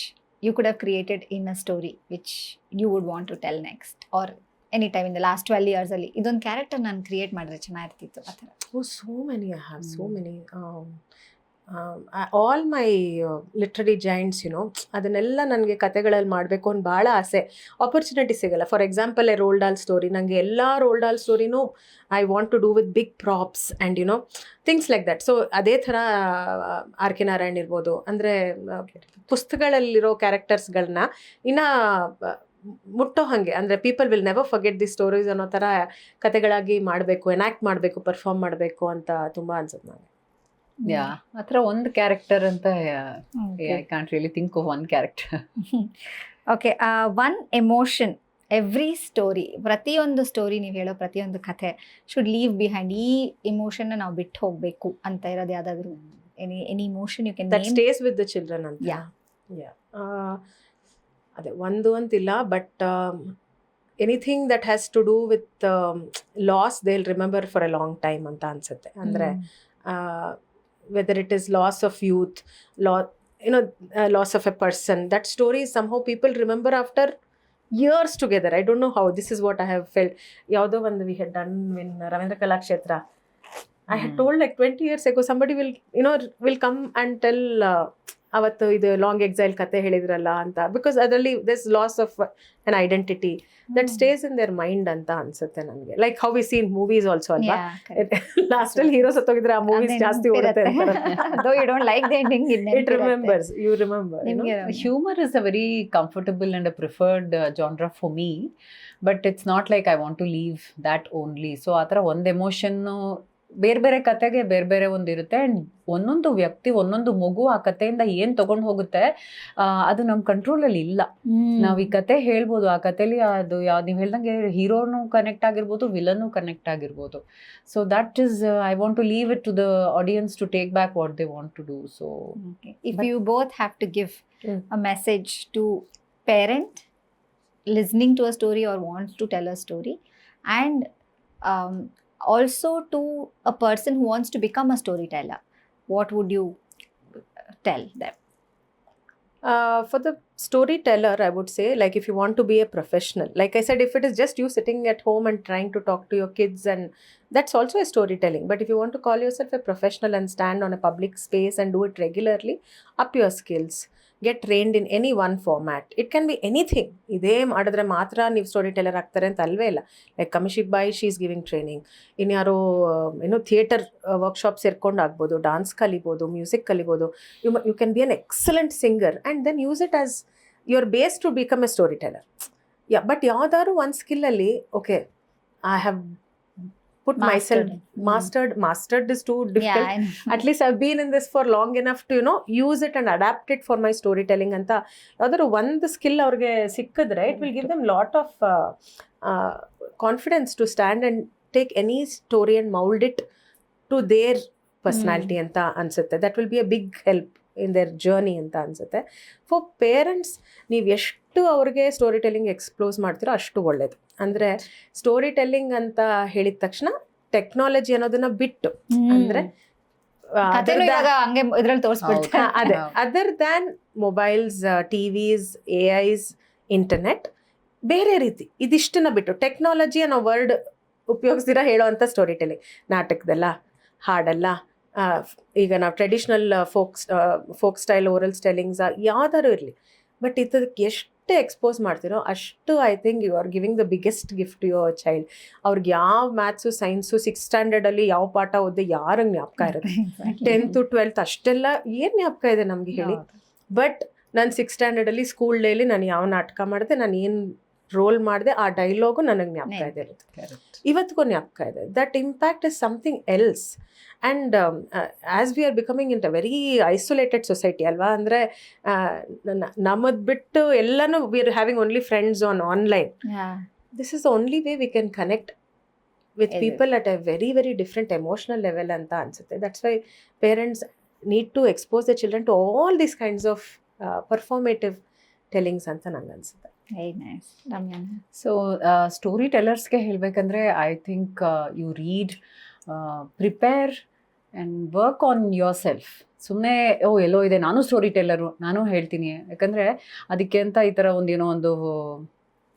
you could have created in a story which you would want to tell next, or any time in the last 12 years ಅಲ್ಲಿ ಇದೊಂದು character ನಾನು create ಮಾಡಿದ್ರೆ ಚೆನ್ನಾಗಿರ್ತಿತ್ತು ಆ ಥರ? Oh, so many. I have so many. All my literary giants, ಅದನ್ನೆಲ್ಲ ನನಗೆ ಕತೆಗಳಲ್ಲಿ ಮಾಡಬೇಕು ಅಂತ ಭಾಳ ಆಸೆ. ಆಪರ್ಚುನಿಟಿ ಸಿಗಲ್ಲ. For example Roald Dahl story, ನನಗೆ ಎಲ್ಲ ರೋಲ್ಡ್ ಡಾಲ್ ಸ್ಟೋರಿನೂ I want to do with big props and things like that. So ಅದೇ ಥರ ಆರ್ ಕೆ ನಾರಾಯಣ್ ಇರ್ಬೋದು. ಅಂದರೆ ಪುಸ್ತಕಗಳಲ್ಲಿರೋ ಕ್ಯಾರೆಕ್ಟರ್ಸ್ಗಳನ್ನ ಇನ್ನು ಮುಟ್ಟೋ ಹಾಗೆ, ಅಂದರೆ people will never forget the stories ಅನ್ನೋ ಥರ ಕತೆಗಳಾಗಿ ಮಾಡಬೇಕು, ಎನಾಕ್ಟ್ ಮಾಡಬೇಕು, ಪರ್ಫಾರ್ಮ್ ಮಾಡಬೇಕು ಅಂತ ತುಂಬ ಅನ್ಸುತ್ತೆ ನನಗೆ. ಯಾ, ಆ ಥರ ಒಂದು ಕ್ಯಾರೆಕ್ಟರ್ ಅಂತ I can't really think of one character. Okay. One emotion every story, ಪ್ರತಿಯೊಂದು ಸ್ಟೋರಿ ನೀವು ಹೇಳೋ ಪ್ರತಿಯೊಂದು ಕಥೆ ಶುಡ್ ಲೀವ್ ಬಿಹೈಂಡ್. ಈ ಇಮೋಷನ್ನ ನಾವು ಬಿಟ್ಟು ಹೋಗಬೇಕು ಅಂತ ಇರೋದು ಯಾವುದಾದ್ರೂ any emotion you can that stays with the children ಅಂತ? ಅದೇ ಒಂದು ಅಂತಿಲ್ಲ, but anything that has to do with loss they will remember for a long time ಅಂತ ಅನ್ಸುತ್ತೆ. ಅಂದರೆ whether it is loss of youth, loss of a person, that story somehow people remember after years together. I don't know how. This is what I have felt. ಯಾವುದೋ ಒಂದು V had done in Ravindra Kalakshetra. I had told like 20 years ago, somebody will come and tell ಅವತ್ತು ಇದು long exile ಕತೆ ಹೇಳಿದ್ರಲ್ಲ ಅಂತ, because ಅದರಲ್ಲಿ this loss of an identity that stays in their mind ಅಂತ ಅನ್ಸುತ್ತೆ ನನಗೆ. Like how we seen movies also ಅಲ್ವಾ, ಲಾಸ್ಟ್ ಅಲ್ಲಿ ಹೀರೋ ಸತ್ತೋಗಿದ್ರೆ ಆ ಮೂವೀಸ್ ಜಾಸ್ತಿ ಓಡುತ್ತೆ Though you don't like the ending, it remembers, you remember. Humor is a very comfortable and a preferred genre for me, but it's not like I want to leave that only. So ಆ ಥರ ಒಂದು emotion ಬೇರೆ ಬೇರೆ ಕತೆಗೆ ಬೇರೆ ಬೇರೆ ಒಂದಿರುತ್ತೆ, and ಒಂದೊಂದು ವ್ಯಕ್ತಿ ಒಂದೊಂದು ಮಗು ಆ ಕತೆಯಿಂದ ಏನು ತೊಗೊಂಡು ಹೋಗುತ್ತೆ ಅದು ನಮ್ಮ ಕಂಟ್ರೋಲಲ್ಲಿ ಇಲ್ಲ. ನಾವು ಈ ಕತೆ ಹೇಳ್ಬೋದು, ಆ ಕತೆಲಿ ಅದು ಯಾವ್ದು ನೀವು ಹೇಳ್ದಂಗೆ ಹೀರೋನು ಕನೆಕ್ಟ್ ಆಗಿರ್ಬೋದು, ವಿಲನ್ನು ಕನೆಕ್ಟ್ ಆಗಿರ್ಬೋದು. So that is I want to leave it to the audience to take back what they want to do. So if you both have to give a message to parent listening to a story or wants to tell a story, and also to a person who wants to become a storyteller, what would you tell them? For the storyteller, I would say, like if you want to be a professional, like I said, if it is just you sitting at home and trying to talk to your kids, and that's also a storytelling. But if you want to call yourself a professional and stand on a public space and do it regularly, up your skills, get trained in any one format. It can be anything. ಇದೇ ಮಾಡಿದ್ರೆ ಮಾತ್ರ ನೀವು story teller ಆಗ್ತಾರೆ ಅಂತ ಅಲ್ವೇ ಇಲ್ಲ. Like kamishibai, she is giving training. ಇನ್ಯಾರೋ theatre workshop ಸೇರ್ಕೊಂಡು ಆಗ್ಬೋದು, ಡಾನ್ಸ್ ಕಲಿಬೋದು, ಮ್ಯೂಸಿಕ್ ಕಲಿಬೋದು. You can be an excellent singer and then use it as your base to become a story teller. But ಯಾವ್ದಾದ್ರು ಒಂದು ಸ್ಕಿಲ್ಲಲ್ಲಿ okay I have put myself mastered is too difficult. At least I've been in this for long enough to use it and adapt it for my storytelling anta yadaru one skill avrige sikkadre it will give them lot of confidence to stand and take any story and mold it to their personality anta ansutte. That will be a big help in their journey anta ansutte. For parents, ನೀವು ಎಷ್ಟು ಅವ್ರಿಗೆ story telling ಎಕ್ಸ್ಪ್ಲೋಸ್ ಮಾಡ್ತೀರೋ ಅಷ್ಟು ಒಳ್ಳೇದು. ಅಂದರೆ story telling ಅಂತ ಹೇಳಿದ ತಕ್ಷಣ ಟೆಕ್ನಾಲಜಿ ಅನ್ನೋದನ್ನ ಬಿಟ್ಟು, ಅಂದರೆ ಅದೇ other than mobiles, TVs, AIs, internet, ಬೇರೆ ರೀತಿ ಇದಿಷ್ಟನ್ನ ಬಿಟ್ಟು ಟೆಕ್ನಾಲಜಿ ಅನ್ನೋ ವರ್ಡ್ ಉಪಯೋಗಿಸ್ದಿರ ಹೇಳೋ ಅಂಥ ಸ್ಟೋರಿ ಟೆಲ್ಲಿಂಗ್, ನಾಟಕದಲ್ಲ, ಹಾಡಲ್ಲ, ಈಗ ನಾವು traditional folk style oral stylings ಯಾವ್ದಾದ್ರು ಇರಲಿ, ಬಟ್ ಇದಕ್ಕೆ ಎಷ್ಟು ಎಕ್ಸ್ಪೋಸ್ ಮಾಡ್ತಿರೋ ಅಷ್ಟು I think you are giving the biggest gift to your child. ಅವ್ರಿಗೆ ಯಾವ ಮ್ಯಾಥ್ಸು, ಸೈನ್ಸು 6th ಸ್ಟ್ಯಾಂಡರ್ಡಲ್ಲಿ ಯಾವ ಪಾಠ ಓದಿದೆ ಯಾರಂಗೆ ಜ್ಞಾಪಕ ಇರುತ್ತೆ? 10th 12th ಅಷ್ಟೆಲ್ಲ ಏನು ಜ್ಞಾಪಕ ಇದೆ ನಮಗೆ ಹೇಳಿ? ಬಟ್ ನಾನು 6th ಸ್ಟ್ಯಾಂಡರ್ಡಲ್ಲಿ ಸ್ಕೂಲ್ ಡೇಲಿ ನಾನು ಯಾವ ನಾಟಕ ಮಾಡಿದೆ, ನಾನು ಏನು ರೋಲ್ ಮಾಡಿದೆ, ಆ ಡೈಲಾಗು ನನಗೆ ಜ್ಞಾಪಕ ಇದೆ, ಇವತ್ತಿಗೂ ಜ್ಞಾಪಕ ಇದೆ. That impact is something else. And as we are becoming in a very isolated society ಅಲ್ವಾ, ಅಂದರೆ ನಮ್ಮದು ಬಿಟ್ಟು ಎಲ್ಲನೂ we are having only friends online. This is the only way we can connect with people at a very very different emotional level ಅಂತ ಅನಿಸುತ್ತೆ. That's why parents need to expose the children to all these kinds of performative tellings ಅಂತ ನಂಗೆ ಅನಿಸುತ್ತೆ. So story ಟೆಲ್ಲರ್ಸ್ಗೆ ಹೇಳಬೇಕಂದ್ರೆ I think you read, prepare and work on yourself. ಸುಮ್ಮನೆ ಎಲ್ಲೋ ಇದೆ ನಾನು ಸ್ಟೋರಿ ಟೆಲ್ಲರು, ನಾನು ಹೇಳ್ತೀನಿ, ಯಾಕಂದರೆ ಅದಕ್ಕೆ ಅಂತ ಈ ಥರ ಒಂದೇನೋ ಒಂದು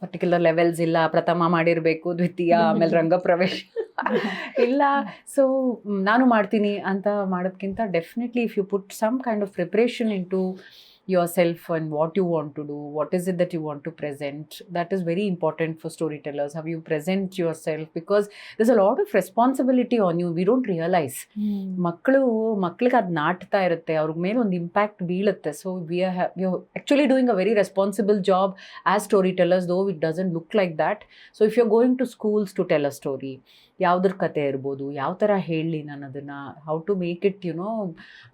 ಪರ್ಟಿಕ್ಯುಲರ್ ಲೆವೆಲ್ಸ್ ಇಲ್ಲ, ಪ್ರಥಮ ಮಾಡಿರಬೇಕು, ದ್ವಿತೀಯ, ಆಮೇಲೆ ರಂಗಪ್ರವೇಶ ಇಲ್ಲ. ಸೊ ನಾನು ಮಾಡ್ತೀನಿ ಅಂತ ಮಾಡೋದಕ್ಕಿಂತ definitely if you put some kind of preparation in to yourself and what you want to do, what is it that you want to present, that is very important for storytellers. How you present yourself, because there's a lot of responsibility on you, we don't realize. ಮಕ್ಕಳಿಗೆ ಅದು ನಾಟ್ತಾ ಇರುತ್ತೆ, ಅವ್ರ ಮೇಲೆ ಒಂದು impact ಬೀಳುತ್ತೆ. So we are actually doing a very responsible job as storytellers, though it doesn't look like that. So if you're going to schools to tell a story, ಯಾವುದ್ರ ಕತೆ ಇರ್ಬೋದು, ಯಾವ ಥರ ಹೇಳಲಿ ನಾನು ಅದನ್ನು, how to make it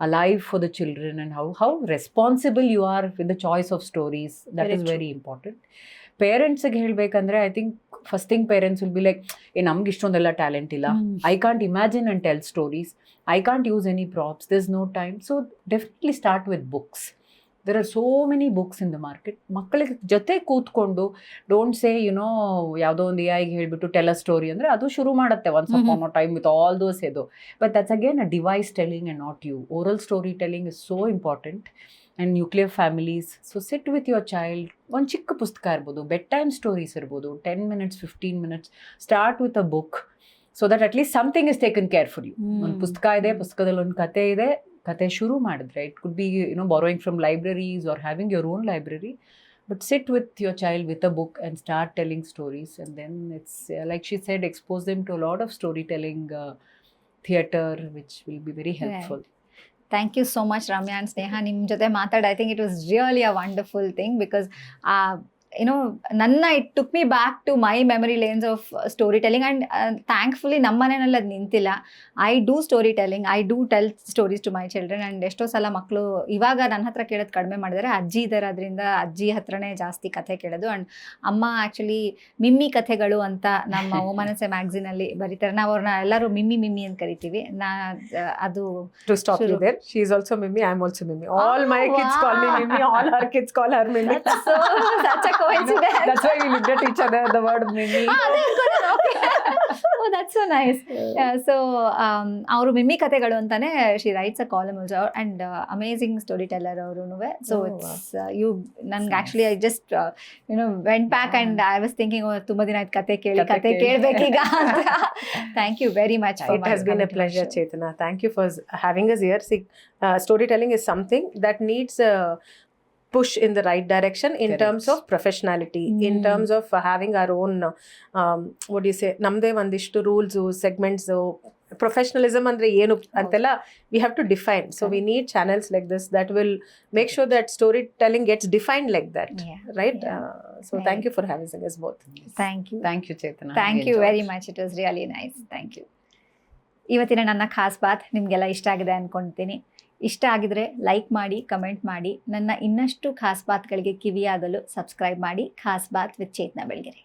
alive for the children, and how responsible you are with the choice of stories, that is very important. ಪೇರೆಂಟ್ಸಿಗೆ ಹೇಳಬೇಕಂದ್ರೆ I think first thing parents will be like, ನಮ್ಗೆ ಇಷ್ಟೊಂದೆಲ್ಲ ಟ್ಯಾಲೆಂಟ್ ಇಲ್ಲ, I can't imagine and tell stories, I can't use any props, there is no time. So definitely start with books. there are so many books in the market. ಮಕ್ಕಳಿಗೆ ಜೊತೆ ಕೂತ್ಕೊಂಡು don't say ಯಾವುದೋ ಒಂದು AI ಹೇಳಿಬಿಟ್ಟು tell a story ಅಂದರೆ ಅದು ಶುರು ಮಾಡುತ್ತೆ once upon a time with all those ಇದು. But that's again a device telling and not you. Oral story telling is so important. And nuclear families, so sit with your child. ಒಂದು ಚಿಕ್ಕ ಪುಸ್ತಕ ಇರ್ಬೋದು, bed time stories ಇರ್ಬೋದು, 10 minutes 15 minutes, start with a book. So that at least something is taken care for you. ಒಂದು ಪುಸ್ತಕ ಇದೆ, ಪುಸ್ತಕದಲ್ಲಿ ಒಂದು ಕತೆ ಇದೆ, ಕತೆ ಶುರು ಮಾಡಿದ್ರೆ it could be borrowing from libraries or having your own library, but sit with your child with a book and start telling stories. And then it's like she said, expose them to lot of story telling theatre which will be very helpful. Thank you so much Ramya and Sneha. ನಿಮ್ಮ ಜೊತೆ ಮಾತಾಡಿ I think it was really a wonderful thing, because it took me back to my memory lanes of story telling. And thankfully ನಮ್ಮ ಮನೆಯಲ್ಲಿ ಅದು ನಿಂತಿಲ್ಲ. I do story telling, I do tell stories to my children. And ಎಷ್ಟೋ ಸಲ ಮಕ್ಕಳು ಇವಾಗ ನನ್ನ ಹತ್ರ ಕೇಳೋದು ಕಡಿಮೆ ಮಾಡಿದ್ದಾರೆ. ಅಜ್ಜಿ ಇದ್ದಾರೆ, ಅದರಿಂದ ಅಜ್ಜಿ ಹತ್ರನೇ ಜಾಸ್ತಿ ಕಥೆ ಕೇಳೋದು. ಆ್ಯಂಡ್ ಅಮ್ಮ ಆ್ಯಕ್ಚುಲಿ ಮಿಮ್ಮಿ ಕಥೆಗಳು ಅಂತ ನಮ್ಮ ಓಮನಸೆ ಮ್ಯಾಗ್ಝಿನಲ್ಲಿ ಬರೀತಾರೆ. ನಾವು ಅವ್ರನ್ನ ಎಲ್ಲರೂ ಮಿಮ್ಮಿ ಮಿಮ್ಮಿ ಅಂತ ಕರಿತೀವಿ. ಅದು To stop you there, she is also Mimi, I am also Mimi. All my kids call me Mimi, all her kids call her Mimi. such a coincidence. That's why we looked at each other, the word Mimi. Oh, that's so nice. So ಅವರು ಮಿಮ್ಮಿ ಕಥೆಗಳು ಅಂತಾನೆ she writes a column also, and amazing story teller ಅವರುನುವೆ. So it's ನನ್ಗೆ actually I just went back and I was thinking ತುಂಬಾ ದಿನ ಆಯ್ತು ಕತೆ ಕೇಳಬೇಕೀಗ ಅಂತ. Thank you very much. It has been a pleasure, Chetana. Thank you for having us here. See, storytelling is something that needs a push in the right direction in Correct. terms of professionality, in terms of having our own what do you say, namde ondishtu rules, segments, professionalism andre enu antella we have to define. So we need channels like this that will make sure that storytelling gets defined like that. Yeah. Right? Yeah. So thank you for having us both. Thank you. Thank you, Chetana. Thank you very much. It was really nice. Thank you. ಇವತ್ತಿನ ನನ್ನ ಖಾಸ್ ಬಾತ್ ನಿಮಗೆಲ್ಲ ಇಷ್ಟ ಆಗಿದೆ ಅಂದ್ಕೊಳ್ತೀನಿ. ಇಷ್ಟ ಆಗಿದ್ರೆ like ಮಾಡಿ, comment ಮಾಡಿ. ನನ್ನ ಇನ್ನಷ್ಟು ಖಾಸ್ ಬಾತ್ಗಳಿಗೆ ಕಿವಿಯಾಗಲು ಸಬ್ಸ್ಕ್ರೈಬ್ ಮಾಡಿ. ಖಾಸ್ ಬಾತ್ ವಿತ್ ಚೇತನಾ ಬೆಳಗೆರೆ.